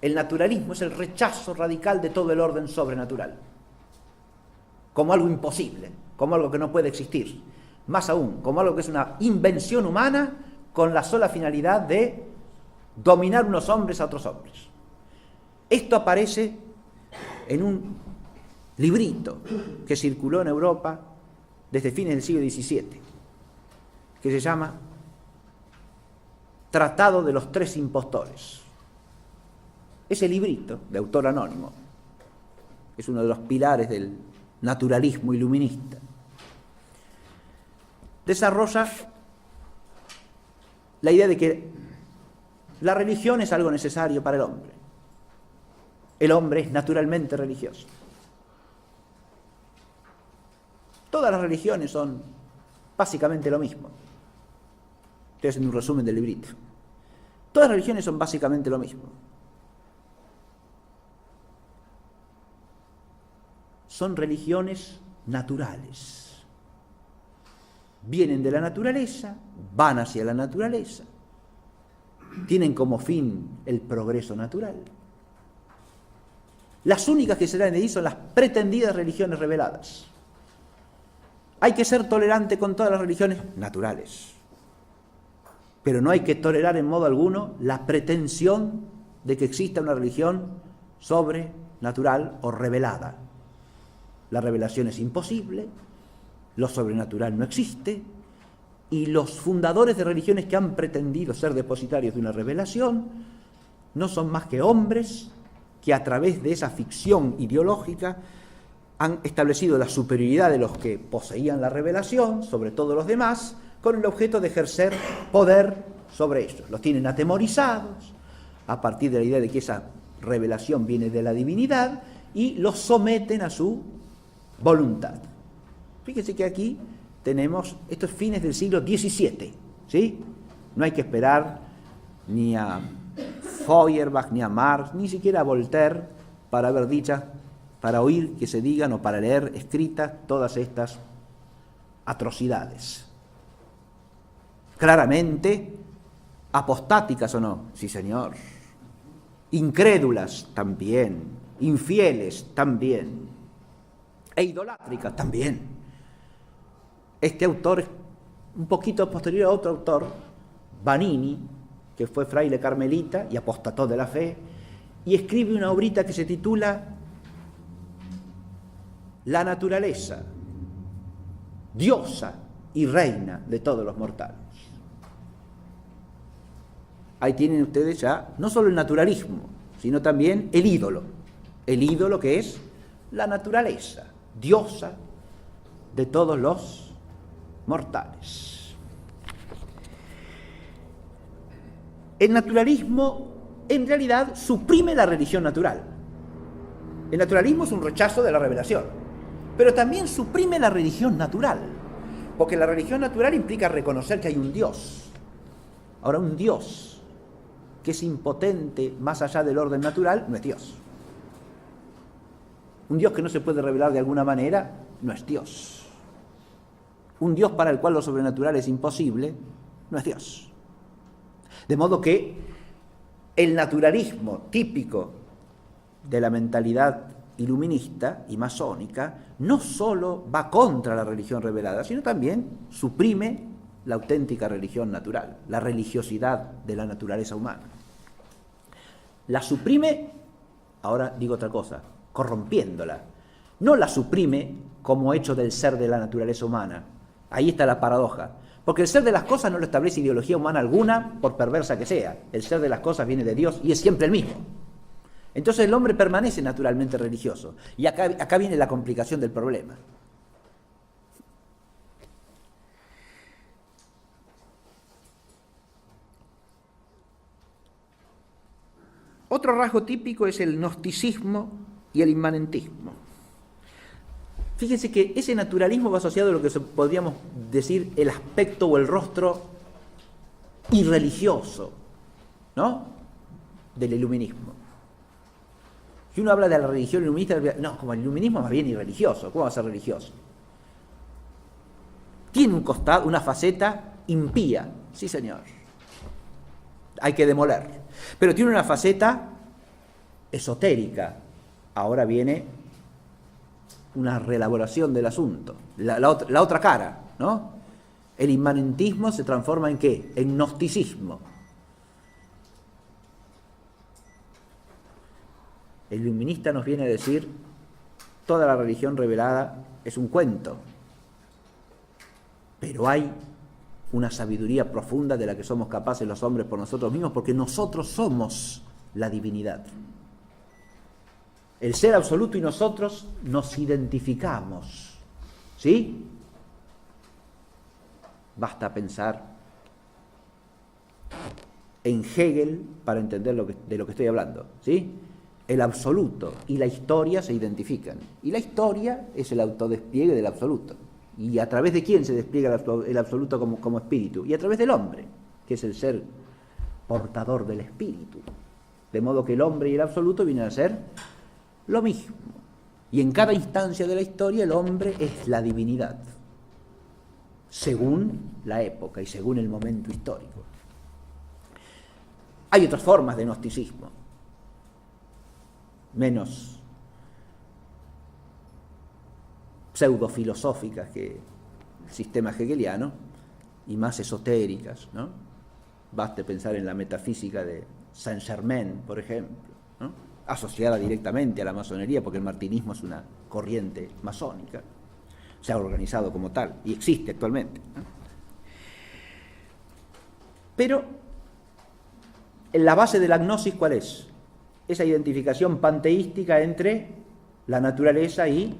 El naturalismo es el rechazo radical de todo el orden sobrenatural, como algo imposible, como algo que no puede existir. Más aún, como algo que es una invención humana con la sola finalidad de dominar unos hombres a otros hombres. Esto aparece en un librito que circuló en Europa desde fines del siglo XVII, que se llama Tratado de los Tres Impostores. Ese librito, de autor anónimo, es uno de los pilares del naturalismo iluminista. Desarrolla la idea de que la religión es algo necesario para el hombre. El hombre es naturalmente religioso. Todas las religiones son básicamente lo mismo. Estoy haciendo un resumen del librito. Todas las religiones son básicamente lo mismo. Son religiones naturales. Vienen de la naturaleza, van hacia la naturaleza, tienen como fin el progreso natural. Las únicas que se dan de ahí son las pretendidas religiones reveladas. Hay que ser tolerante con todas las religiones naturales, pero no hay que tolerar en modo alguno la pretensión de que exista una religión sobrenatural o revelada. La revelación es imposible, lo sobrenatural no existe, y los fundadores de religiones que han pretendido ser depositarios de una revelación no son más que hombres que a través de esa ficción ideológica han establecido la superioridad de los que poseían la revelación sobre todos los demás, con el objeto de ejercer poder sobre ellos. Los tienen atemorizados a partir de la idea de que esa revelación viene de la divinidad y los someten a su voluntad. Fíjense que aquí tenemos estos fines del siglo XVII, ¿sí? No hay que esperar ni a Feuerbach, ni a Marx, ni siquiera a Voltaire para ver dichas, para oír que se digan o para leer escritas todas estas atrocidades. Claramente, apostáticas o no, sí señor. Incrédulas también, infieles también, e idolátricas también. Este autor es un poquito posterior a otro autor, Vanini, que fue fraile carmelita y apostató de la fe, y escribe una obrita que se titula La naturaleza, diosa y reina de todos los mortales. Ahí tienen ustedes ya no solo el naturalismo, sino también el ídolo que es la naturaleza, diosa de todos los mortales. El naturalismo en realidad suprime la religión natural. El naturalismo es un rechazo de la revelación, pero también suprime la religión natural, porque la religión natural implica reconocer que hay un Dios. Ahora, un Dios que es impotente más allá del orden natural no es Dios. Un Dios que no se puede revelar de alguna manera no es Dios. Un Dios para el cual lo sobrenatural es imposible no es Dios. De modo que el naturalismo típico de la mentalidad iluminista y masónica no solo va contra la religión revelada, sino también suprime la auténtica religión natural, la religiosidad de la naturaleza humana. La suprime, ahora digo otra cosa, corrompiéndola. No la suprime como hecho del ser de la naturaleza humana. Ahí está la paradoja. Porque el ser de las cosas no lo establece ideología humana alguna, por perversa que sea. El ser de las cosas viene de Dios y es siempre el mismo. Entonces el hombre permanece naturalmente religioso. Y acá viene la complicación del problema. Otro rasgo típico es el gnosticismo y el inmanentismo. Fíjense que ese naturalismo va asociado a lo que podríamos decir el aspecto o el rostro irreligioso, ¿no?, del iluminismo. Si uno habla de la religión iluminista, no, como el iluminismo es más bien irreligioso. ¿Cómo va a ser religioso? Tiene un costado, una faceta impía, sí señor, hay que demoler, pero tiene una faceta esotérica. Ahora viene una reelaboración del asunto, la otra cara, ¿no? El inmanentismo se transforma ¿en qué? En gnosticismo. El iluminista nos viene a decir, toda la religión revelada es un cuento, pero hay una sabiduría profunda de la que somos capaces los hombres por nosotros mismos, porque nosotros somos la divinidad. El ser absoluto y nosotros nos identificamos, ¿sí? Basta pensar en Hegel para entender de lo que estoy hablando, ¿sí? El absoluto y la historia se identifican, y la historia es el autodespliegue del absoluto. ¿Y a través de quién se despliega el absoluto como espíritu? Y a través del hombre, que es el ser portador del espíritu. De modo que el hombre y el absoluto vienen a ser lo mismo. Y en cada instancia de la historia el hombre es la divinidad, según la época y según el momento histórico. Hay otras formas de gnosticismo, menos pseudofilosóficas que el sistema hegeliano y más esotéricas, ¿no? Baste pensar en la metafísica de Saint-Germain, por ejemplo, ¿no?, asociada directamente a la masonería, porque el martinismo es una corriente masónica, se ha organizado como tal y existe actualmente, ¿no? Pero en la base de la gnosis, ¿cuál es? Esa identificación panteística entre la naturaleza y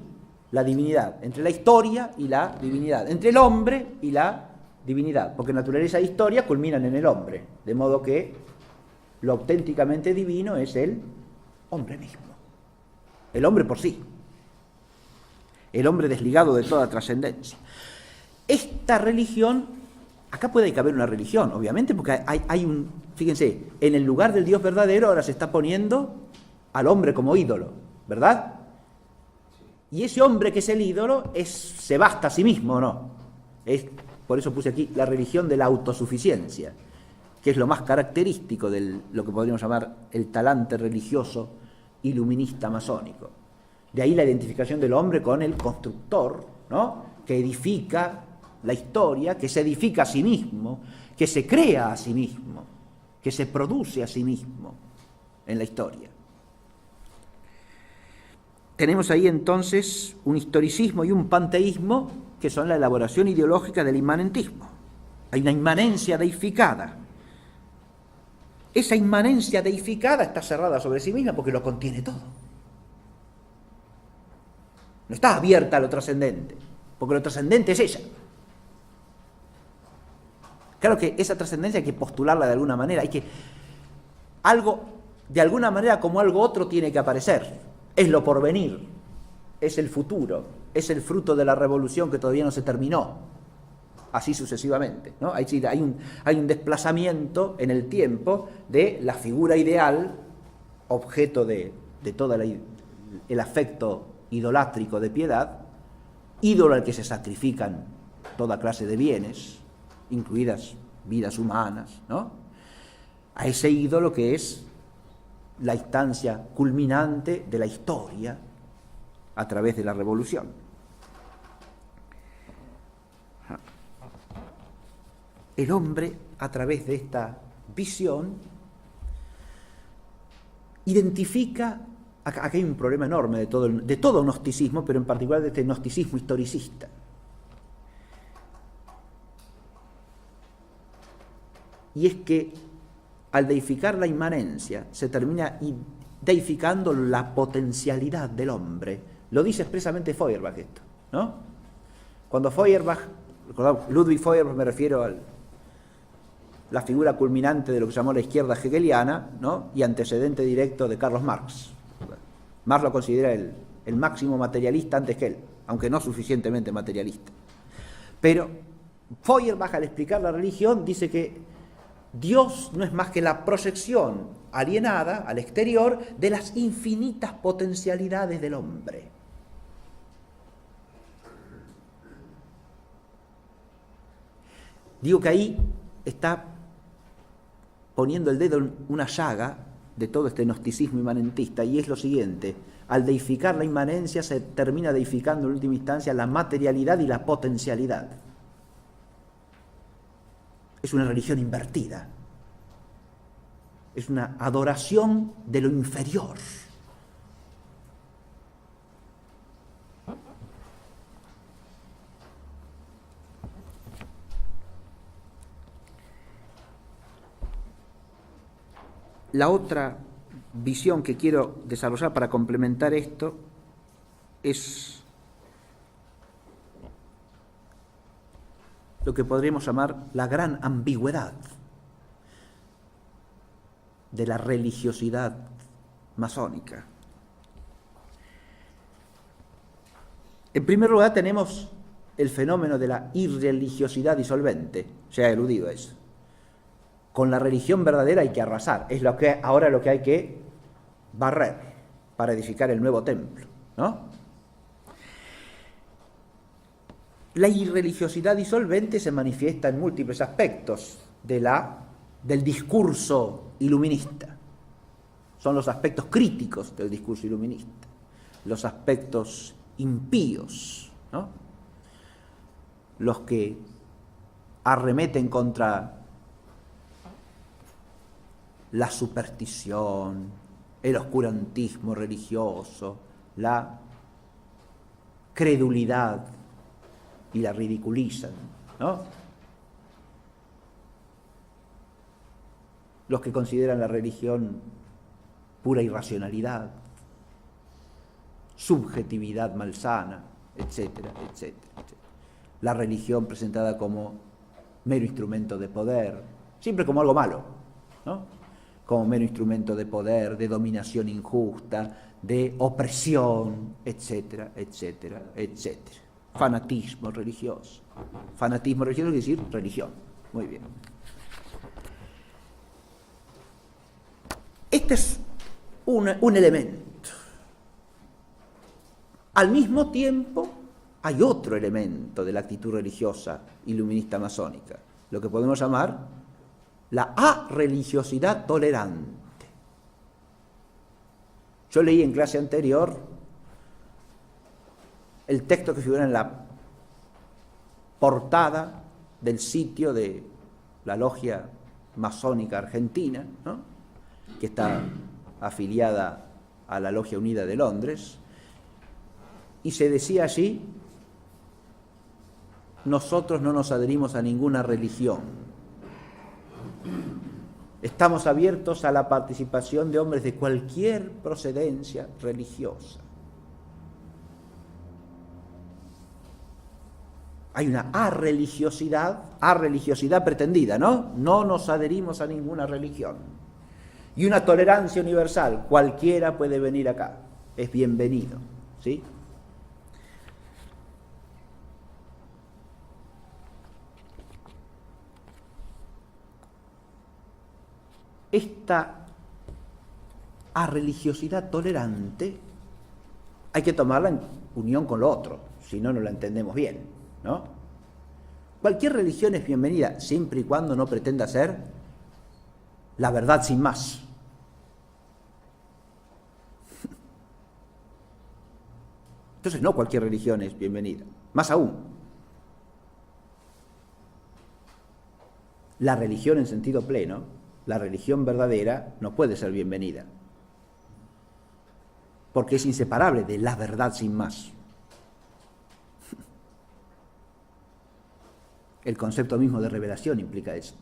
la divinidad, entre la historia y la divinidad, entre el hombre y la divinidad, porque naturaleza e historia culminan en el hombre, de modo que lo auténticamente divino es el hombre mismo, el hombre por sí, el hombre desligado de toda trascendencia. Esta religión, acá puede caber una religión, obviamente, porque hay un, fíjense, en el lugar del Dios verdadero ahora se está poniendo al hombre como ídolo, ¿verdad? Y ese hombre que es el ídolo se basta a sí mismo, ¿o no? Por eso puse aquí la religión de la autosuficiencia, que es lo más característico de lo que podríamos llamar el talante religioso iluminista masónico. De ahí la identificación del hombre con el constructor, ¿no?, que edifica la historia, que se edifica a sí mismo, que se crea a sí mismo, que se produce a sí mismo en la historia. Tenemos ahí entonces un historicismo y un panteísmo que son la elaboración ideológica del inmanentismo. Hay una inmanencia deificada. Esa inmanencia deificada está cerrada sobre sí misma porque lo contiene todo. No está abierta a lo trascendente, porque lo trascendente es ella. Claro que esa trascendencia hay que postularla de alguna manera, hay que algo, de alguna manera como algo otro tiene que aparecer. Es lo porvenir, es el futuro, es el fruto de la revolución que todavía no se terminó. Así sucesivamente, ¿no? Hay un desplazamiento en el tiempo de la figura ideal, objeto de todo el afecto idolátrico de piedad, ídolo al que se sacrifican toda clase de bienes, incluidas vidas humanas, ¿no? A ese ídolo que es la instancia culminante de la historia a través de la revolución. El hombre, a través de esta visión, identifica, acá hay un problema enorme de todo gnosticismo, pero en particular de este gnosticismo historicista. Y es que al deificar la inmanencia, se termina deificando la potencialidad del hombre. Lo dice expresamente Feuerbach esto, ¿no? Cuando Feuerbach, Ludwig Feuerbach, me refiero a la figura culminante de lo que se llamó la izquierda hegeliana, ¿no? Y antecedente directo de Carlos Marx. Marx lo considera el máximo materialista antes que él, aunque no suficientemente materialista. Pero Feuerbach, al explicar la religión, dice que Dios no es más que la proyección alienada al exterior de las infinitas potencialidades del hombre. Digo que ahí está poniendo el dedo en una llaga de todo este gnosticismo inmanentista, y es lo siguiente: al deificar la inmanencia se termina deificando en última instancia la materialidad y la potencialidad. Es una religión invertida, es una adoración de lo inferior. La otra visión que quiero desarrollar para complementar esto es lo que podríamos llamar la gran ambigüedad de la religiosidad masónica. En primer lugar tenemos el fenómeno de la irreligiosidad disolvente, se ha eludido eso. Con la religión verdadera hay que arrasar, es ahora lo que hay que barrer para edificar el nuevo templo, ¿no? La irreligiosidad disolvente se manifiesta en múltiples aspectos del discurso iluminista. Son los aspectos críticos del discurso iluminista, los aspectos impíos, ¿no? Los que arremeten contra la superstición, el oscurantismo religioso, la credulidad, y la ridiculizan, ¿no? Los que consideran la religión pura irracionalidad, subjetividad malsana, etcétera, etcétera, etcétera. La religión presentada como mero instrumento de poder, siempre como algo malo, ¿no? Como mero instrumento de poder, de dominación injusta, de opresión, etcétera, etcétera, etcétera. Fanatismo religioso. Fanatismo religioso quiere decir religión. Muy bien. Este es un elemento. Al mismo tiempo, hay otro elemento de la actitud religiosa iluminista masónica, lo que podemos llamar la arreligiosidad tolerante. Yo leí en clase anterior el texto que figura en la portada del sitio de la logia masónica argentina, ¿no? Que está afiliada a la Logia Unida de Londres, y se decía allí nosotros no nos adherimos a ninguna religión. Estamos abiertos a la participación de hombres de cualquier procedencia religiosa. Hay una arreligiosidad pretendida, ¿no? No nos adherimos a ninguna religión. Y una tolerancia universal, cualquiera puede venir acá, es bienvenido, ¿sí? Esta arreligiosidad tolerante hay que tomarla en unión con lo otro, si no, no la entendemos bien, ¿no? Cualquier religión es bienvenida, siempre y cuando no pretenda ser la verdad sin más. Entonces, no cualquier religión es bienvenida, más aún. La religión en sentido pleno, la religión verdadera, no puede ser bienvenida, porque es inseparable de la verdad sin más. El concepto mismo de revelación implica eso.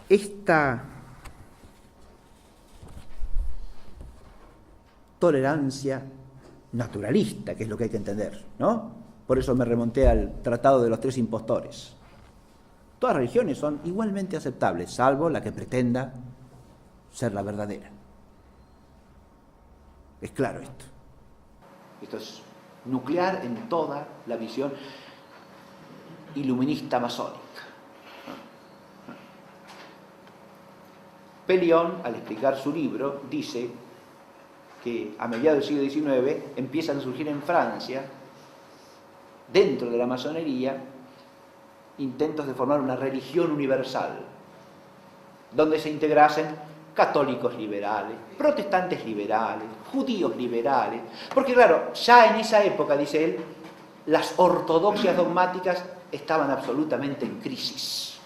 Esta tolerancia naturalista, que es lo que hay que entender, ¿no? Por eso me remonté al Tratado de los Tres Impostores. Todas las religiones son igualmente aceptables, salvo la que pretenda ser la verdadera. Es claro esto. Esto es nuclear en toda la visión iluminista masónica. Pellion, al explicar su libro, dice que a mediados del siglo XIX empiezan a surgir en Francia, dentro de la masonería, intentos de formar una religión universal, donde se integrasen católicos liberales, protestantes liberales, judíos liberales, porque claro, ya en esa época, dice él, las ortodoxias dogmáticas estaban absolutamente en crisis.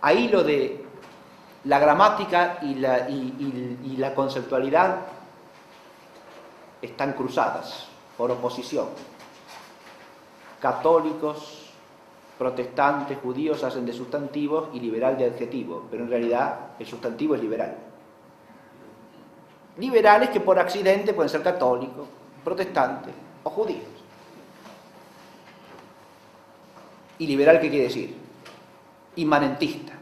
Ahí lo de la gramática y la conceptualidad están cruzadas por oposición. Católicos, protestantes, judíos hacen de sustantivos y liberal de adjetivo, pero en realidad el sustantivo es liberal. Liberales que por accidente pueden ser católicos, protestantes o judíos. ¿Y liberal qué quiere decir? Inmanentista,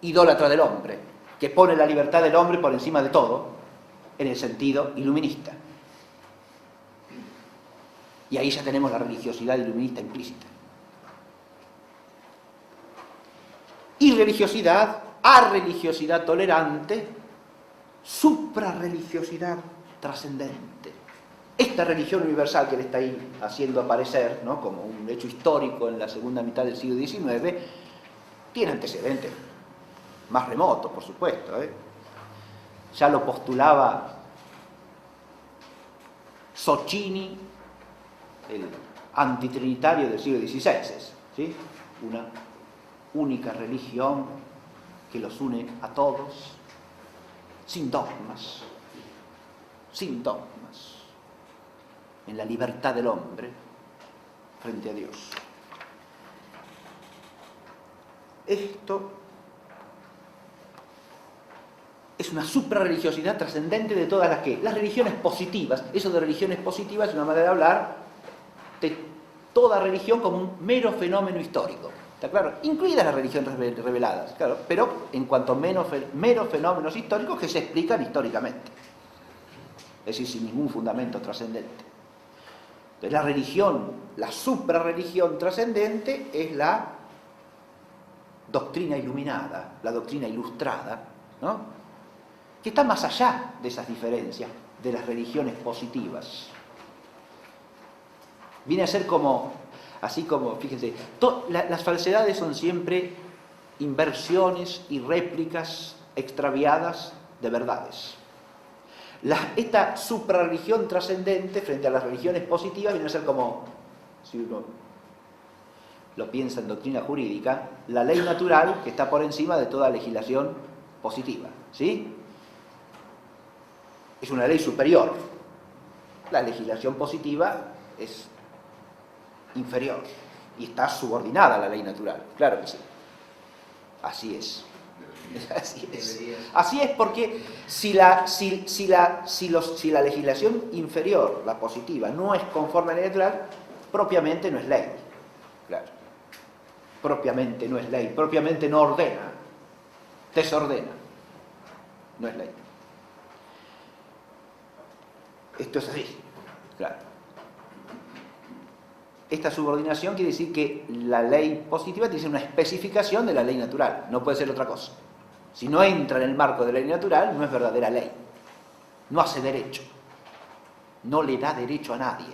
idólatra del hombre, que pone la libertad del hombre por encima de todo, en el sentido iluminista. Y ahí ya tenemos la religiosidad iluminista implícita. Irreligiosidad, arreligiosidad tolerante, suprarreligiosidad trascendente. Esta religión universal que le está ahí haciendo aparecer, ¿no?, como un hecho histórico en la segunda mitad del siglo XIX, tiene antecedentes más remotos, por supuesto, Ya lo postulaba Socini, el antitrinitario del siglo XVI, ¿sí? Una única religión que los une a todos, sin dogmas, en la libertad del hombre frente a Dios. Esto es una suprarreligiosidad trascendente de todas las religiones positivas. Eso de religiones positivas es una manera de hablar de toda religión como un mero fenómeno histórico. ¿Está claro? Incluidas las religiones reveladas, claro, pero en cuanto a meros fenómenos históricos que se explican históricamente. Es decir, sin ningún fundamento trascendente. Entonces la religión, la suprarreligión trascendente es la doctrina iluminada, la doctrina ilustrada, ¿no?, que está más allá de esas diferencias de las religiones positivas. Viene a ser como, así como, fíjense, las falsedades son siempre inversiones y réplicas extraviadas de verdades. Esta suprarreligión trascendente frente a las religiones positivas viene a ser como, si uno lo piensa en doctrina jurídica, la ley natural que está por encima de toda legislación positiva, ¿sí? es una ley superior. La legislación positiva es inferior y está subordinada a la ley natural, claro que sí. Así es. Así es. Así es porque si la legislación inferior, la positiva, no es conforme a la ley natural, propiamente no es ley. Claro. Propiamente no es ley, propiamente no ordena, desordena. No es ley. Esto es así, claro. Esta subordinación quiere decir que la ley positiva tiene una especificación de la ley natural, no puede ser otra cosa. Si no entra en el marco de la ley natural, no es verdadera ley. No hace derecho. No le da derecho a nadie.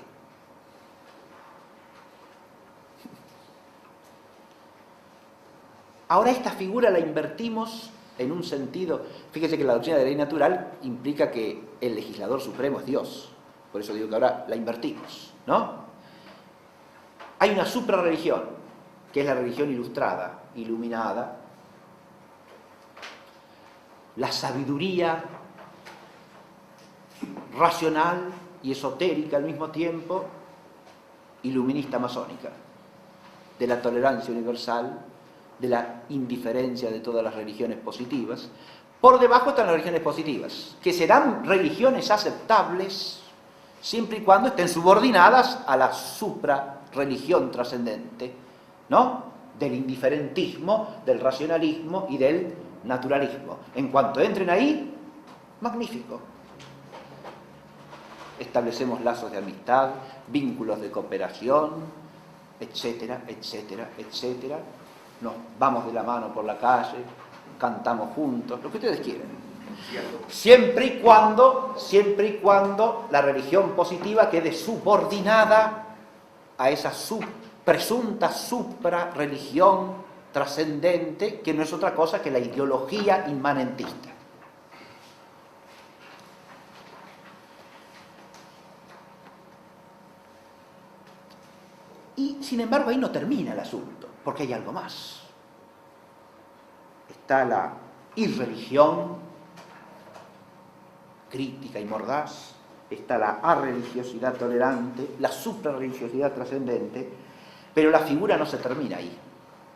Ahora esta figura la invertimos en un sentido. Fíjese que la doctrina de la ley natural implica que el legislador supremo es Dios. Por eso digo que ahora la invertimos, ¿no? Hay una suprarreligión, que es la religión ilustrada, iluminada, la sabiduría racional y esotérica al mismo tiempo, iluminista masónica, de la tolerancia universal, de la indiferencia de todas las religiones positivas. Por debajo están las religiones positivas, que serán religiones aceptables siempre y cuando estén subordinadas a la suprarreligión trascendente, ¿no? Del indiferentismo, del racionalismo y del naturalismo. En cuanto entren ahí, magnífico. Establecemos lazos de amistad, vínculos de cooperación, etcétera, etcétera, etcétera. Nos vamos de la mano por la calle, cantamos juntos, lo que ustedes quieran. Siempre y cuando la religión positiva quede subordinada a esa presunta suprarreligión trascendente, que no es otra cosa que la ideología inmanentista. Y sin embargo ahí no termina el asunto, porque hay algo más. Está la irreligión crítica y mordaz, está la arreligiosidad tolerante, la suprarreligiosidad trascendente, pero la figura no se termina ahí.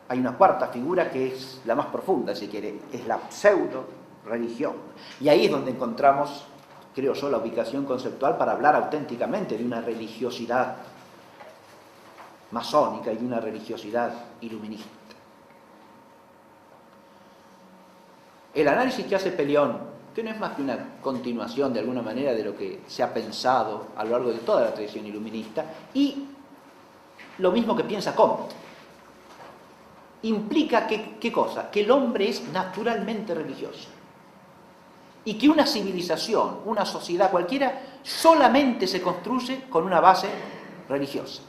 Hay una cuarta figura que es la más profunda, si quiere, es la pseudo-religión. Y ahí es donde encontramos, creo yo, la ubicación conceptual para hablar auténticamente de una religiosidad masónica y de una religiosidad iluminista. El análisis que hace Pellion, que no es más que una continuación de alguna manera de lo que se ha pensado a lo largo de toda la tradición iluminista, y lo mismo que piensa Comte, implica que, ¿qué cosa? Que el hombre es naturalmente religioso y que una civilización, una sociedad cualquiera, solamente se construye con una base religiosa.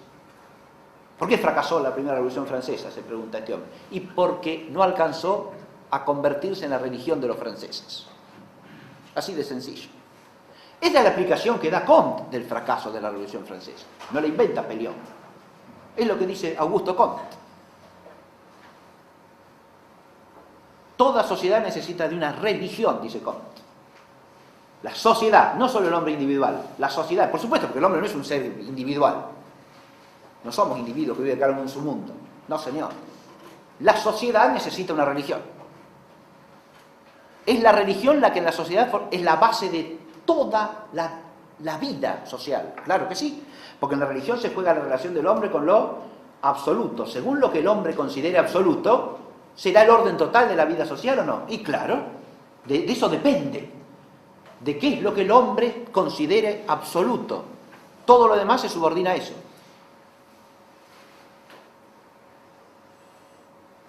¿Por qué fracasó la primera Revolución Francesa?, se pregunta este hombre. Y porque no alcanzó a convertirse en la religión de los franceses. Así de sencillo. Esta es la explicación que da Comte del fracaso de la Revolución Francesa. No la inventa Pellion. Es lo que dice Augusto Comte. Toda sociedad necesita de una religión, dice Comte. La sociedad, no solo el hombre individual, la sociedad, por supuesto, porque el hombre no es un ser individual. No somos individuos que viven cada uno en su mundo. No, señor. La sociedad necesita una religión. Es la religión la que en la sociedad es la base de toda la vida social. Claro que sí, porque en la religión se juega la relación del hombre con lo absoluto. Según lo que el hombre considere absoluto, ¿será el orden total de la vida social o no? Y claro, de eso depende. De qué es lo que el hombre considere absoluto. Todo lo demás se subordina a eso.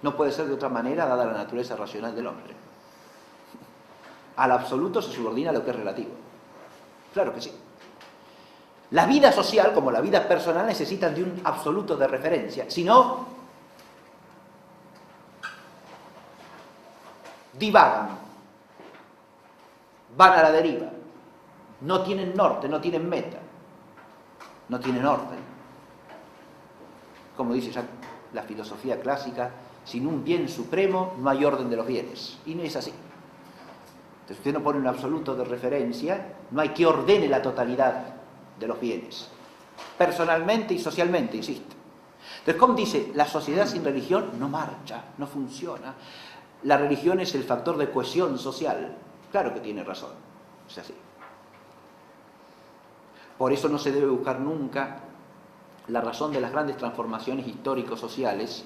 No puede ser de otra manera dada la naturaleza racional del hombre. Al absoluto se subordina lo que es relativo. Claro que sí. La vida social, como la vida personal, necesitan de un absoluto de referencia. Si no, divagan, van a la deriva, no tienen norte, no tienen meta, no tienen orden. Como dice ya la filosofía clásica, sin un bien supremo no hay orden de los bienes. Y no es así. Entonces usted no pone un absoluto de referencia, no hay que ordene la totalidad de los bienes, personalmente y socialmente, insisto. Entonces, como dice, la sociedad sin religión no marcha, no funciona. La religión es el factor de cohesión social. Claro que tiene razón, es así. Por eso no se debe buscar nunca la razón de las grandes transformaciones histórico-sociales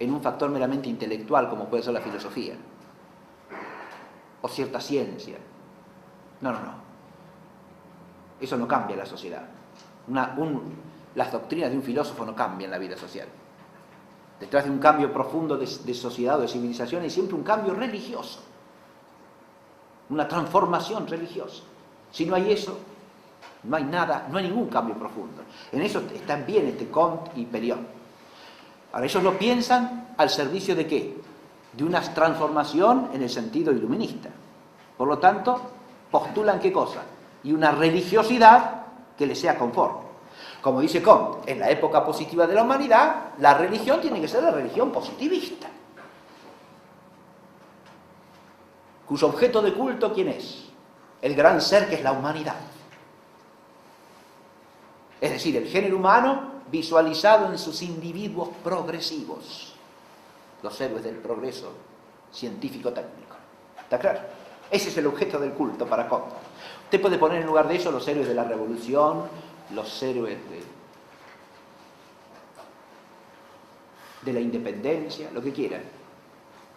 en un factor meramente intelectual como puede ser la filosofía o cierta ciencia. No. Eso no cambia la sociedad. Las doctrinas de un filósofo no cambian la vida social. Detrás de un cambio profundo de sociedad o de civilización hay siempre un cambio religioso, una transformación religiosa. Si no hay eso, no hay nada, no hay ningún cambio profundo. En eso están bien Comte y Perion. Ahora, ellos lo piensan al servicio ¿de qué? De una transformación en el sentido iluminista. Por lo tanto, postulan ¿qué cosa? Y una religiosidad que les sea conforme. Como dice Comte, en la época positiva de la humanidad, la religión tiene que ser la religión positivista, cuyo objeto de culto, ¿quién es? El gran ser que es la humanidad. Es decir, el género humano visualizado en sus individuos progresivos, los héroes del progreso científico-técnico. ¿Está claro? Ese es el objeto del culto para Comte. Usted puede poner en lugar de eso los héroes de la revolución, los héroes de la independencia, lo que quiera.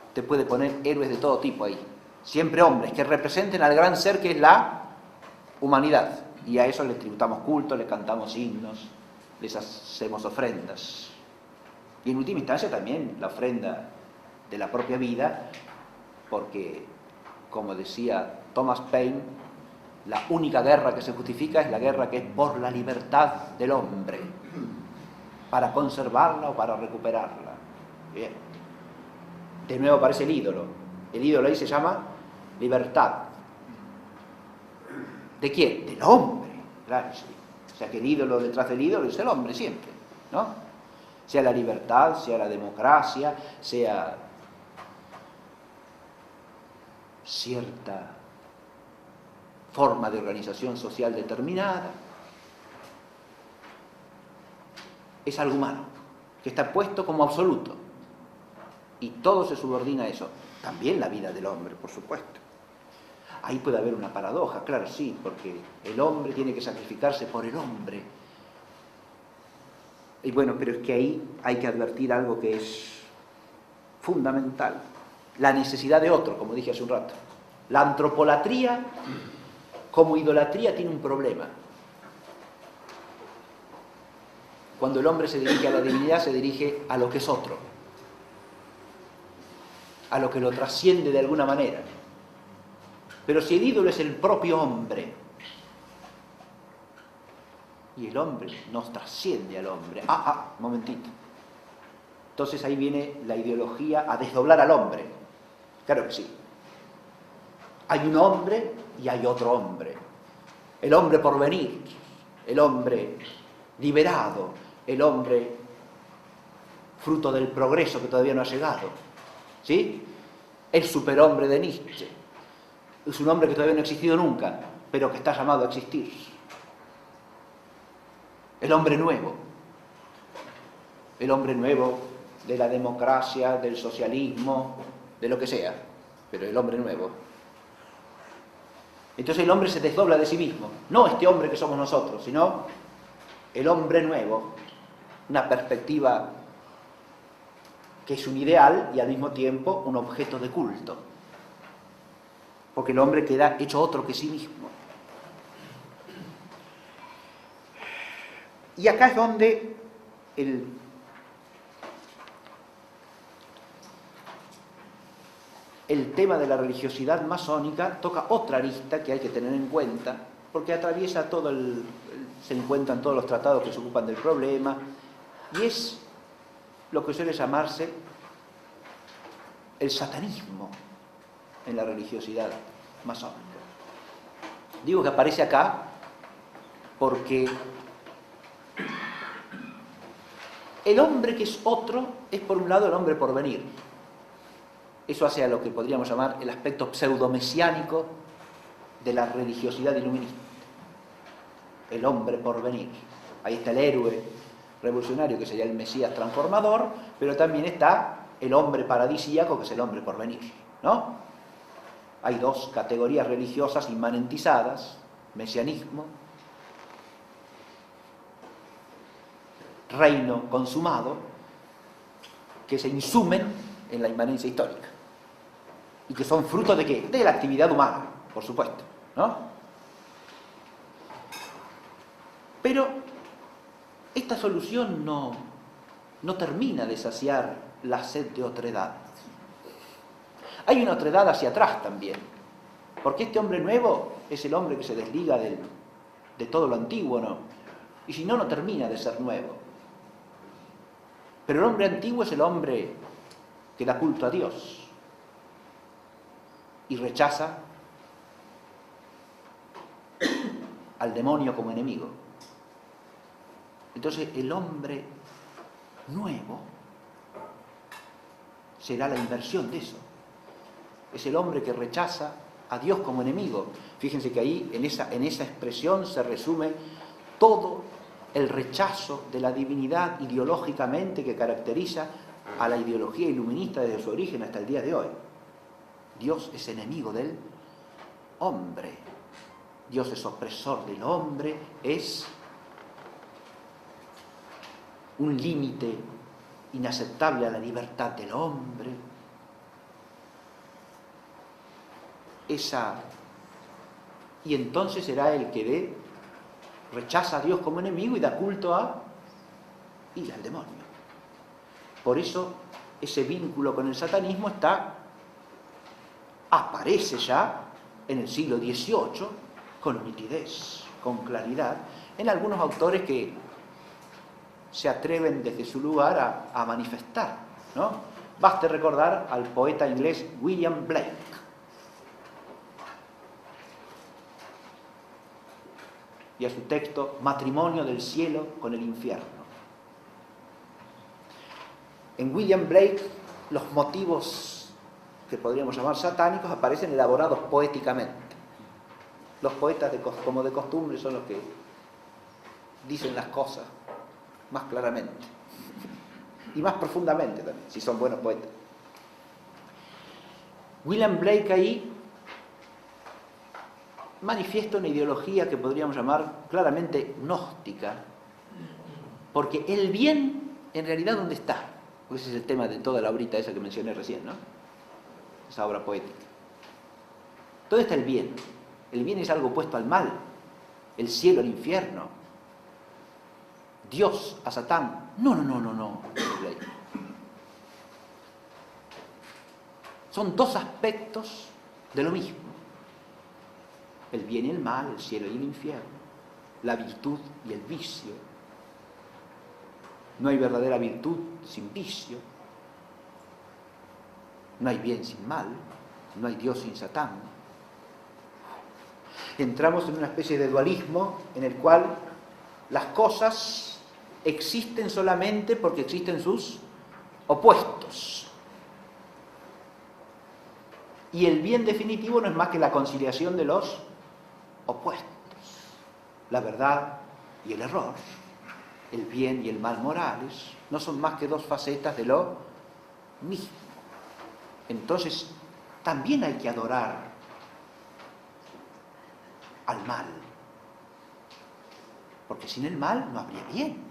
Usted puede poner héroes de todo tipo ahí. Siempre hombres que representen al gran ser que es la humanidad. Y a eso le tributamos culto, le cantamos himnos, les hacemos ofrendas. Y en última instancia también la ofrenda de la propia vida, porque, como decía Thomas Paine, la única guerra que se justifica es la guerra que es por la libertad del hombre, para conservarla o para recuperarla. Bien. De nuevo aparece el ídolo. El ídolo ahí se llama libertad. ¿De quién? Del hombre. Claro, sí. O sea que el ídolo detrás del ídolo es el hombre siempre, ¿no? Sea la libertad, sea la democracia, sea cierta forma de organización social determinada. Es algo humano, que está puesto como absoluto. Y todo se subordina a eso. También la vida del hombre, por supuesto. Ahí puede haber una paradoja, claro, sí, porque el hombre tiene que sacrificarse por el hombre. Y bueno, pero es que ahí hay que advertir algo que es fundamental. La necesidad de otro, como dije hace un rato. La antropolatría como idolatría tiene un problema. Cuando el hombre se dirige a la divinidad, se dirige a lo que es otro, a lo que lo trasciende de alguna manera. Pero si el ídolo es el propio hombre, y el hombre nos trasciende al hombre, momentito. Entonces ahí viene la ideología a desdoblar al hombre. Claro que sí. Hay un hombre y hay otro hombre. El hombre por venir, el hombre liberado, el hombre fruto del progreso que todavía no ha llegado. ¿Sí? El superhombre de Nietzsche. Es un hombre que todavía no ha existido nunca, pero que está llamado a existir. El hombre nuevo. El hombre nuevo de la democracia, del socialismo, de lo que sea, pero el hombre nuevo. Entonces el hombre se desdobla de sí mismo, no este hombre que somos nosotros, sino el hombre nuevo, una perspectiva que es un ideal y al mismo tiempo un objeto de culto, porque el hombre queda hecho otro que sí mismo. Y acá es donde el tema de la religiosidad masónica toca otra arista que hay que tener en cuenta, porque atraviesa todo se encuentran todos los tratados que se ocupan del problema, y es lo que suele llamarse el satanismo en la religiosidad masónica. Digo que aparece acá porque el hombre que es otro es por un lado el hombre por venir. Eso hace a lo que podríamos llamar el aspecto pseudomesiánico de la religiosidad iluminista. El hombre por venir. Ahí está el héroe revolucionario, que sería el Mesías transformador, pero también está el hombre paradisíaco, que es el hombre por venir, ¿no? Hay dos categorías religiosas inmanentizadas: mesianismo, reino consumado, que se insumen en la inmanencia histórica y que son fruto de ¿qué? De la actividad humana, por supuesto, ¿no? Pero esta solución no termina de saciar la sed de otredad. Hay una otredad hacia atrás también, porque este hombre nuevo es el hombre que se desliga de todo lo antiguo, ¿no? Y si no, no termina de ser nuevo. Pero el hombre antiguo es el hombre que da culto a Dios y rechaza al demonio como enemigo. Entonces el hombre nuevo será la inversión de eso. Es el hombre que rechaza a Dios como enemigo. Fíjense que ahí, en esa expresión, se resume todo el rechazo de la divinidad ideológicamente que caracteriza a la ideología iluminista desde su origen hasta el día de hoy. Dios es enemigo del hombre. Dios es opresor del hombre, es un límite inaceptable a la libertad del hombre. Y entonces será el que rechaza a Dios como enemigo y da culto al demonio. Por eso ese vínculo con el satanismo aparece ya en el siglo XVIII con nitidez, con claridad, en algunos autores que se atreven desde su lugar a manifestar, ¿no? Baste recordar al poeta inglés William Blake. Y a su texto Matrimonio del cielo con el infierno. En William Blake los motivos que podríamos llamar satánicos aparecen elaborados poéticamente. Los poetas, como de costumbre, son los que dicen las cosas más claramente y más profundamente también, si son buenos poetas. William Blake ahí manifiesta una ideología que podríamos llamar claramente gnóstica, porque el bien, en realidad, ¿dónde está? Porque ese es el tema de toda la obrita esa que mencioné recién, ¿no? Esa obra poética. ¿Dónde está el bien? El bien es algo opuesto al mal, el cielo al infierno, Dios a Satán. No. Son dos aspectos de lo mismo. El bien y el mal, el cielo y el infierno, la virtud y el vicio. No hay verdadera virtud sin vicio, no hay bien sin mal, no hay Dios sin Satán. Entramos en una especie de dualismo en el cual las cosas existen solamente porque existen sus opuestos. Y el bien definitivo no es más que la conciliación de los opuestos, la verdad y el error, el bien y el mal morales, no son más que dos facetas de lo mismo. Entonces, también hay que adorar al mal, porque sin el mal no habría bien.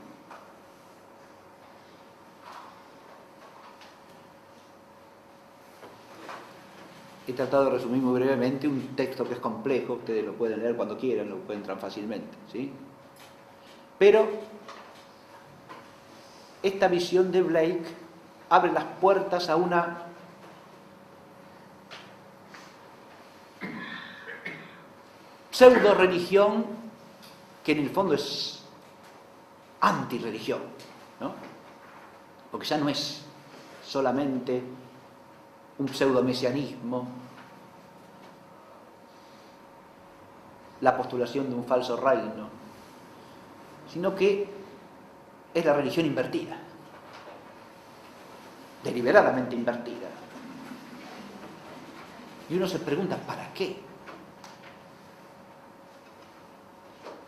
He tratado de resumir muy brevemente un texto que es complejo, ustedes lo pueden leer cuando quieran, lo encuentran fácilmente, ¿sí? Pero esta visión de Blake abre las puertas a una pseudo-religión que en el fondo es antirreligión, ¿no? Porque ya no es solamente un pseudomesianismo, la postulación de un falso reino, sino que es la religión invertida, deliberadamente invertida. Y uno se pregunta, ¿para qué?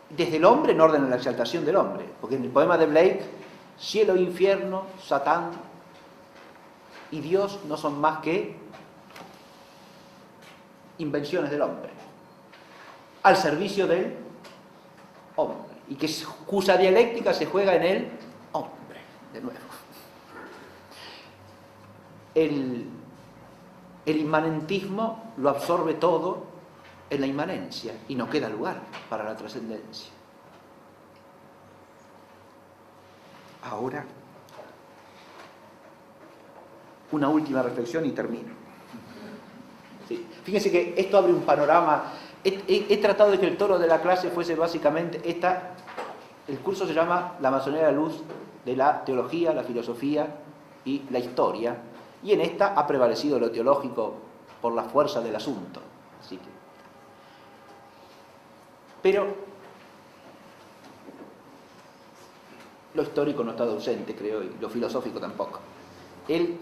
Desde el hombre en orden a la exaltación del hombre, porque en el poema de Blake, cielo e infierno, Satán y Dios no son más que invenciones del hombre, al servicio del hombre, y que cuya dialéctica se juega en el hombre, de nuevo. El inmanentismo lo absorbe todo en la inmanencia y no queda lugar para la trascendencia. Ahora, una última reflexión y termino. Sí. Fíjense que esto abre un panorama. He tratado de que el toro de la clase fuese básicamente el curso se llama La masonería de la luz de la teología, la filosofía y la historia, y en esta ha prevalecido lo teológico por la fuerza del asunto. Así que, pero lo histórico no está ausente, creo, y lo filosófico tampoco. El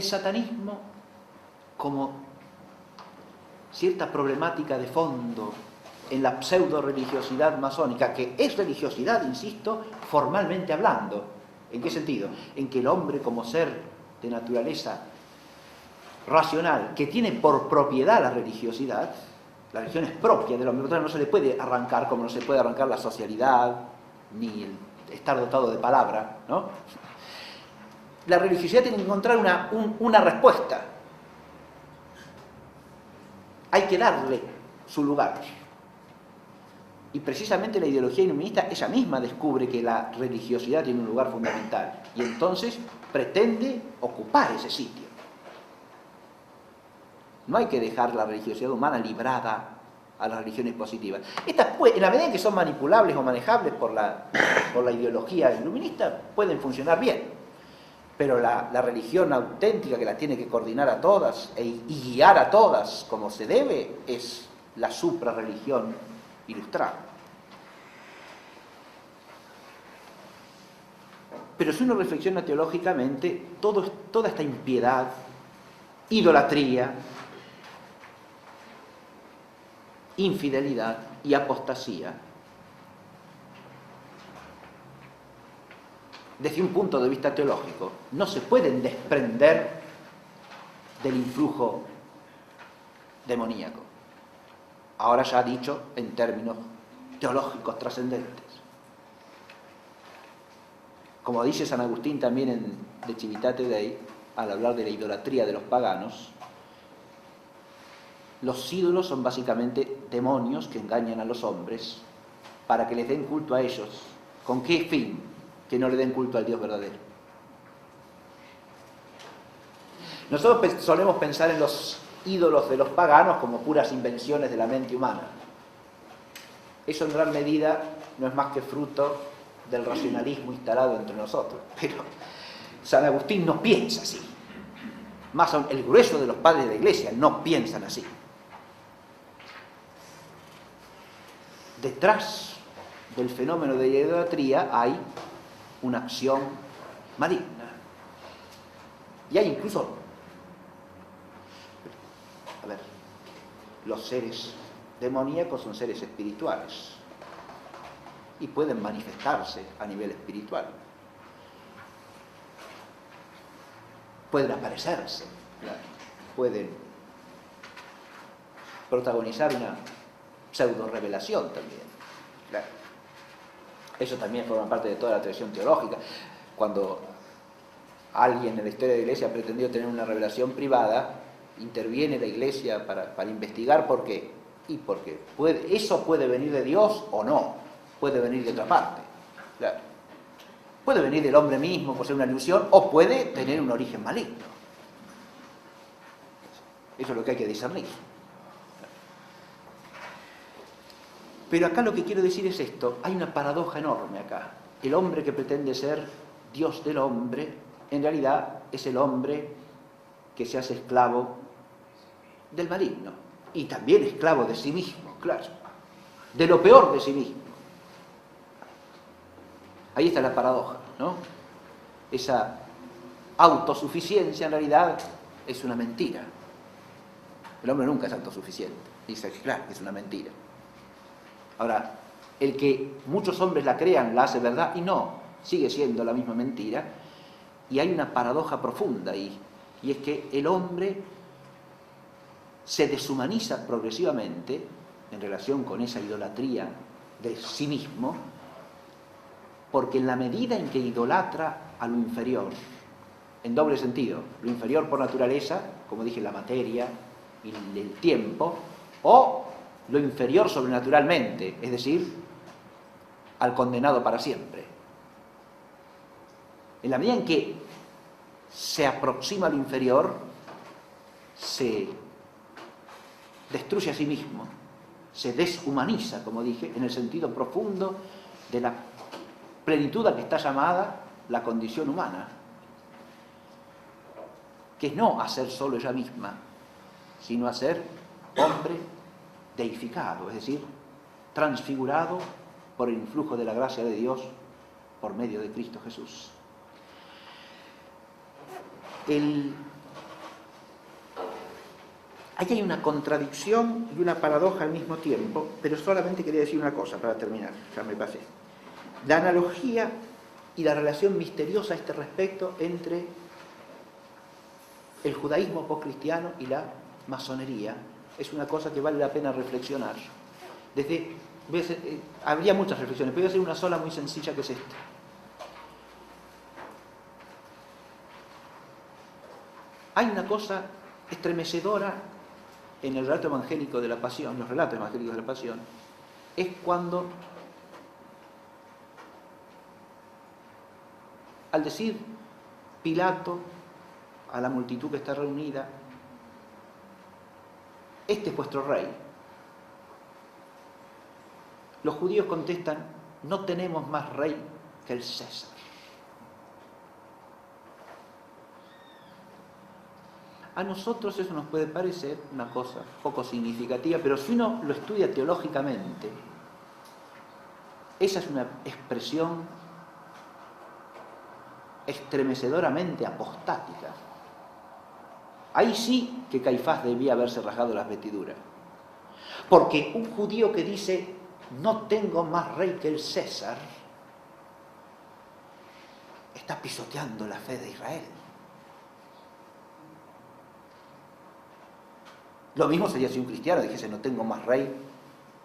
satanismo, como cierta problemática de fondo en la pseudo-religiosidad masónica, que es religiosidad, insisto, formalmente hablando. ¿En qué sentido? En que el hombre, como ser de naturaleza racional, que tiene por propiedad la religiosidad, la religión es propia del hombre, no se le puede arrancar como no se puede arrancar la socialidad, ni el estar dotado de palabra, ¿no? La religiosidad tiene que encontrar una respuesta. Hay que darle su lugar. Y precisamente la ideología iluminista ella misma descubre que la religiosidad tiene un lugar fundamental. Y entonces pretende ocupar ese sitio. No hay que dejar la religiosidad humana librada a las religiones positivas. Estas, en la medida en que son manipulables o manejables por la ideología iluminista, pueden funcionar bien. Pero la religión auténtica que la tiene que coordinar a todas y guiar a todas como se debe es la suprarreligión ilustrada. Pero si uno reflexiona teológicamente, toda esta impiedad, idolatría, infidelidad y apostasía, desde un punto de vista teológico, no se pueden desprender del influjo demoníaco. Ahora ya dicho en términos teológicos trascendentes. Como dice San Agustín también de Civitate Dei, al hablar de la idolatría de los paganos, los ídolos son básicamente demonios que engañan a los hombres para que les den culto a ellos. ¿Con qué fin? Que no le den culto al Dios verdadero. Nosotros solemos pensar en los ídolos de los paganos como puras invenciones de la mente humana. Eso en gran medida no es más que fruto del racionalismo instalado entre nosotros. Pero San Agustín no piensa así. Más aún, el grueso de los padres de la Iglesia no piensan así. Detrás del fenómeno de la idolatría hay una acción maligna. Y hay incluso, los seres demoníacos son seres espirituales y pueden manifestarse a nivel espiritual. Pueden aparecerse, pueden protagonizar una pseudo-revelación también. Claro. Eso también forma parte de toda la tradición teológica. Cuando alguien en la historia de la Iglesia pretendió tener una revelación privada, interviene la Iglesia para investigar por qué. Y porque eso puede venir de Dios o no, puede venir de otra parte. Claro. Puede venir del hombre mismo por ser una ilusión o puede tener un origen maligno. Eso es lo que hay que discernir. Pero acá lo que quiero decir es esto, hay una paradoja enorme acá. El hombre que pretende ser Dios del hombre, en realidad es el hombre que se hace esclavo del maligno. Y también esclavo de sí mismo, claro. De lo peor de sí mismo. Ahí está la paradoja, ¿no? Esa autosuficiencia en realidad es una mentira. El hombre nunca es autosuficiente. Dice, claro, que es una mentira. Ahora, el que muchos hombres la crean la hace verdad y no, sigue siendo la misma mentira. Y hay una paradoja profunda ahí, y es que el hombre se deshumaniza progresivamente en relación con esa idolatría de sí mismo, porque en la medida en que idolatra a lo inferior, en doble sentido, lo inferior por naturaleza, como dije, la materia y el tiempo, o lo inferior sobrenaturalmente, es decir, al condenado para siempre. En la medida en que se aproxima a lo inferior, se destruye a sí mismo, se deshumaniza, como dije, en el sentido profundo de la plenitud a que está llamada la condición humana, que es no hacer solo ella misma, sino hacer hombre deificado, es decir, transfigurado por el influjo de la gracia de Dios por medio de Cristo Jesús. Aquí hay una contradicción y una paradoja al mismo tiempo, pero solamente quería decir una cosa para terminar, ya me pasé. La analogía y la relación misteriosa a este respecto entre el judaísmo postcristiano y la masonería es una cosa que vale la pena reflexionar. Habría muchas reflexiones, pero voy a hacer una sola muy sencilla, que es esta. Hay una cosa estremecedora en el relato evangélico de la pasión, los relatos evangélicos de la pasión, es cuando, al decir Pilato a la multitud que está reunida, este es vuestro rey, los judíos contestan, no tenemos más rey que el César. A nosotros eso nos puede parecer una cosa poco significativa, pero si uno lo estudia teológicamente, esa es una expresión estremecedoramente apostática. Ahí sí que Caifás debía haberse rasgado las vestiduras. Porque un judío que dice, no tengo más rey que el César, está pisoteando la fe de Israel. Lo mismo sería si un cristiano dijese, no tengo más rey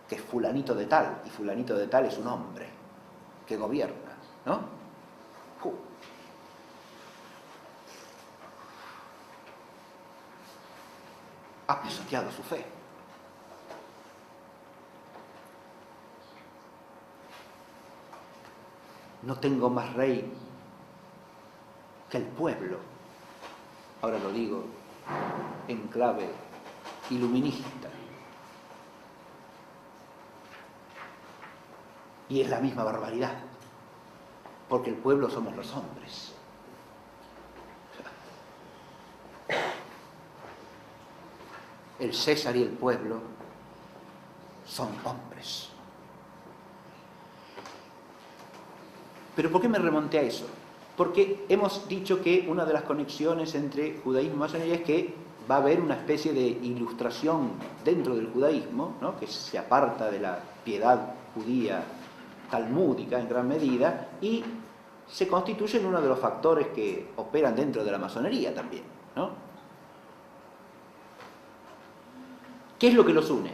que fulanito de tal, y fulanito de tal es un hombre que gobierna, ¿no? Ha pisoteado su fe. No tengo más rey que el pueblo. Ahora lo digo en clave iluminista. Y es la misma barbaridad, porque el pueblo somos los hombres. El César y el pueblo son hombres. ¿Pero por qué me remonté a eso? Porque hemos dicho que una de las conexiones entre judaísmo y masonería es que va a haber una especie de ilustración dentro del judaísmo, ¿no?, que se aparta de la piedad judía talmúdica en gran medida y se constituye en uno de los factores que operan dentro de la masonería también, ¿no? ¿Qué es lo que los une?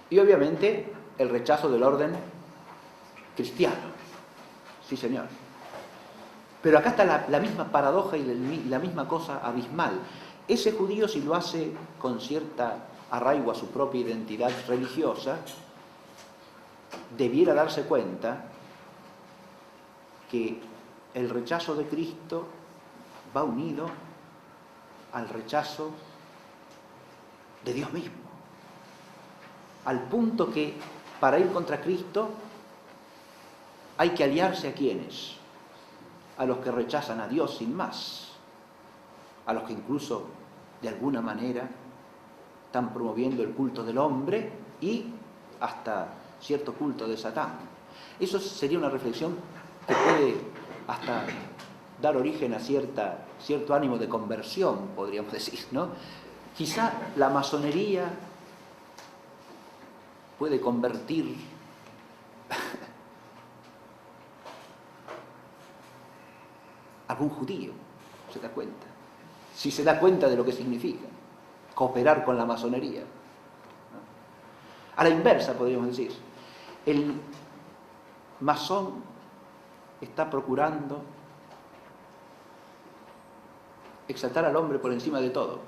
Y obviamente el rechazo del orden cristiano. Sí, señor. Pero acá está la misma paradoja y la misma cosa abismal. Ese judío, si lo hace con cierta arraigo a su propia identidad religiosa, debiera darse cuenta que el rechazo de Cristo va unido al rechazo de Dios mismo. Al punto que para ir contra Cristo hay que aliarse a ¿quiénes? A los que rechazan a Dios sin más, a los que incluso de alguna manera están promoviendo el culto del hombre y hasta cierto culto de Satán. Eso sería una reflexión que puede hasta dar origen a cierta cierto ánimo de conversión, podríamos decir, ¿no? Quizá la masonería puede convertir algún judío, ¿se da cuenta? Si se da cuenta de lo que significa cooperar con la masonería. A la inversa, podríamos decir, el masón está procurando exaltar al hombre por encima de todo.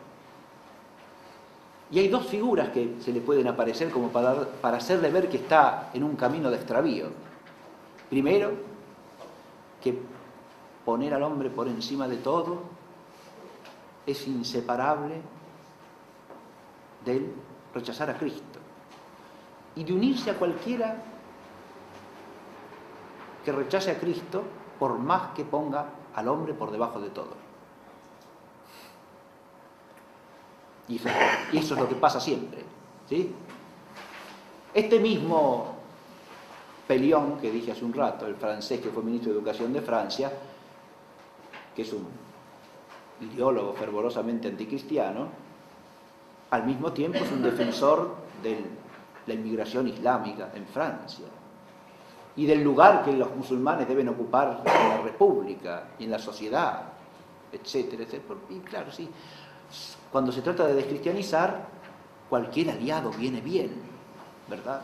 Y hay dos figuras que se le pueden aparecer como para hacerle ver que está en un camino de extravío. Primero, que poner al hombre por encima de todo es inseparable del rechazar a Cristo y de unirse a cualquiera que rechace a Cristo, por más que ponga al hombre por debajo de todo. Y eso es lo que pasa siempre, ¿sí? Este mismo Pellion, que dije hace un rato, el francés que fue ministro de Educación de Francia, que es un ideólogo fervorosamente anticristiano, al mismo tiempo es un defensor de la inmigración islámica en Francia y del lugar que los musulmanes deben ocupar en la república y en la sociedad, etcétera, etcétera. Y claro, sí, cuando se trata de descristianizar, cualquier aliado viene bien, ¿verdad?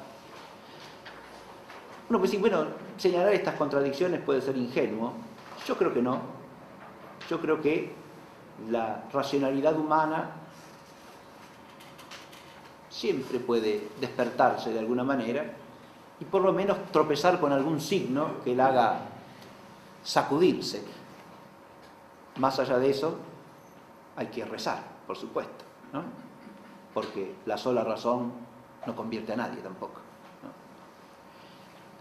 Uno puede decir, bueno, señalar estas contradicciones puede ser ingenuo. Yo creo que no. Yo creo que la racionalidad humana siempre puede despertarse de alguna manera y por lo menos tropezar con algún signo que la haga sacudirse. Más allá de eso, hay que rezar, por supuesto, ¿no? Porque la sola razón no convierte a nadie tampoco, ¿no?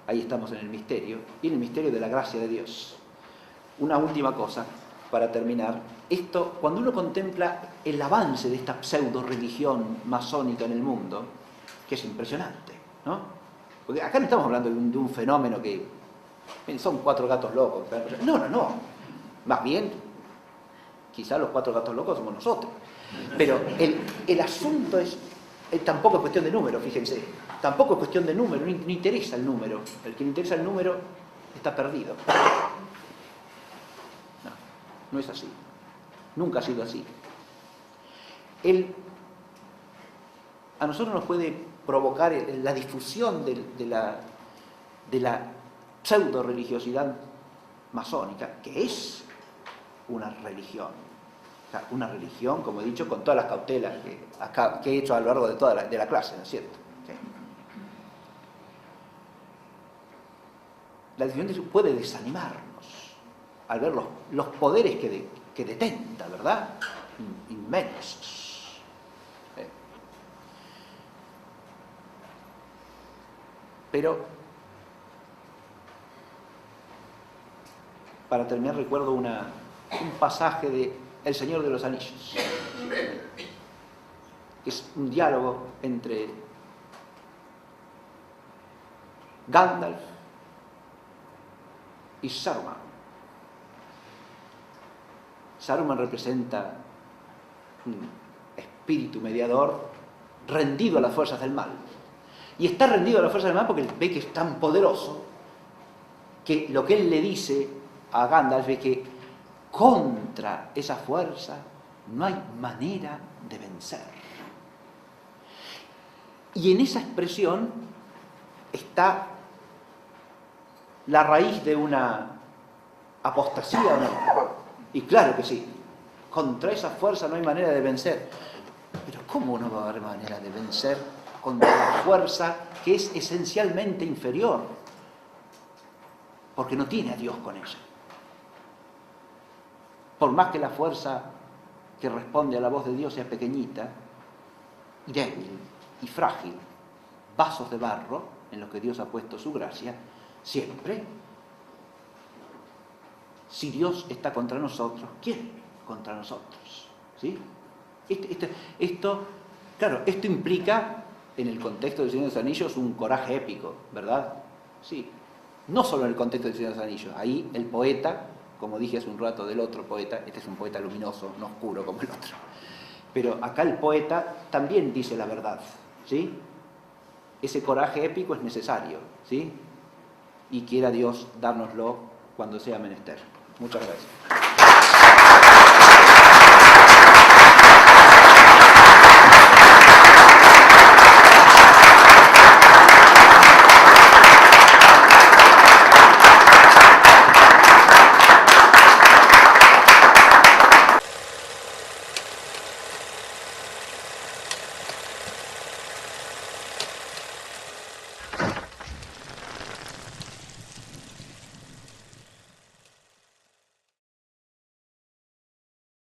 Ahí estamos en el misterio, y en el misterio de la gracia de Dios. Una última cosa, para terminar. Esto, cuando uno contempla el avance de esta pseudo-religión masónica en el mundo, que es impresionante, ¿no? Porque acá no estamos hablando de un fenómeno que son 4 gatos locos. No. Más bien, quizá los 4 gatos locos somos nosotros. Pero el asunto es, tampoco es cuestión de número, fíjense. Tampoco es cuestión de número, no interesa el número. El que le interesa el número está perdido. No es así. Nunca ha sido así. A nosotros nos puede provocar la difusión de la pseudo-religiosidad masónica, que es una religión. O sea, una religión, como he dicho, con todas las cautelas que he hecho a lo largo de toda la clase, ¿no es cierto? Sí. La religión puede desanimarnos al ver los poderes que detenta, ¿verdad? Inmensos. Pero, para terminar, recuerdo un pasaje de El Señor de los Anillos, que es un diálogo entre Gandalf y Saruman. Saruman representa un espíritu mediador rendido a las fuerzas del mal. Y está rendido a las fuerzas del mal porque ve que es tan poderoso que lo que él le dice a Gandalf es que contra esa fuerza no hay manera de vencer. Y en esa expresión está la raíz de una apostasía, ¿o no? Y claro que sí, contra esa fuerza no hay manera de vencer. Pero ¿cómo no va a haber manera de vencer contra la fuerza que es esencialmente inferior? Porque no tiene a Dios con ella. Por más que la fuerza que responde a la voz de Dios sea pequeñita y débil y frágil, vasos de barro en los que Dios ha puesto su gracia, siempre, si Dios está contra nosotros, ¿quién contra nosotros? ¿Sí? Esto implica, en el contexto del Señor de los Anillos, un coraje épico, ¿verdad? Sí. No solo en el contexto del Señor de los Anillos. Ahí el poeta como dije hace un rato del otro poeta, este es un poeta luminoso, no oscuro como el otro. Pero acá el poeta también dice la verdad, ¿sí? Ese coraje épico es necesario, ¿sí? Y quiera Dios dárnoslo cuando sea menester. Muchas gracias.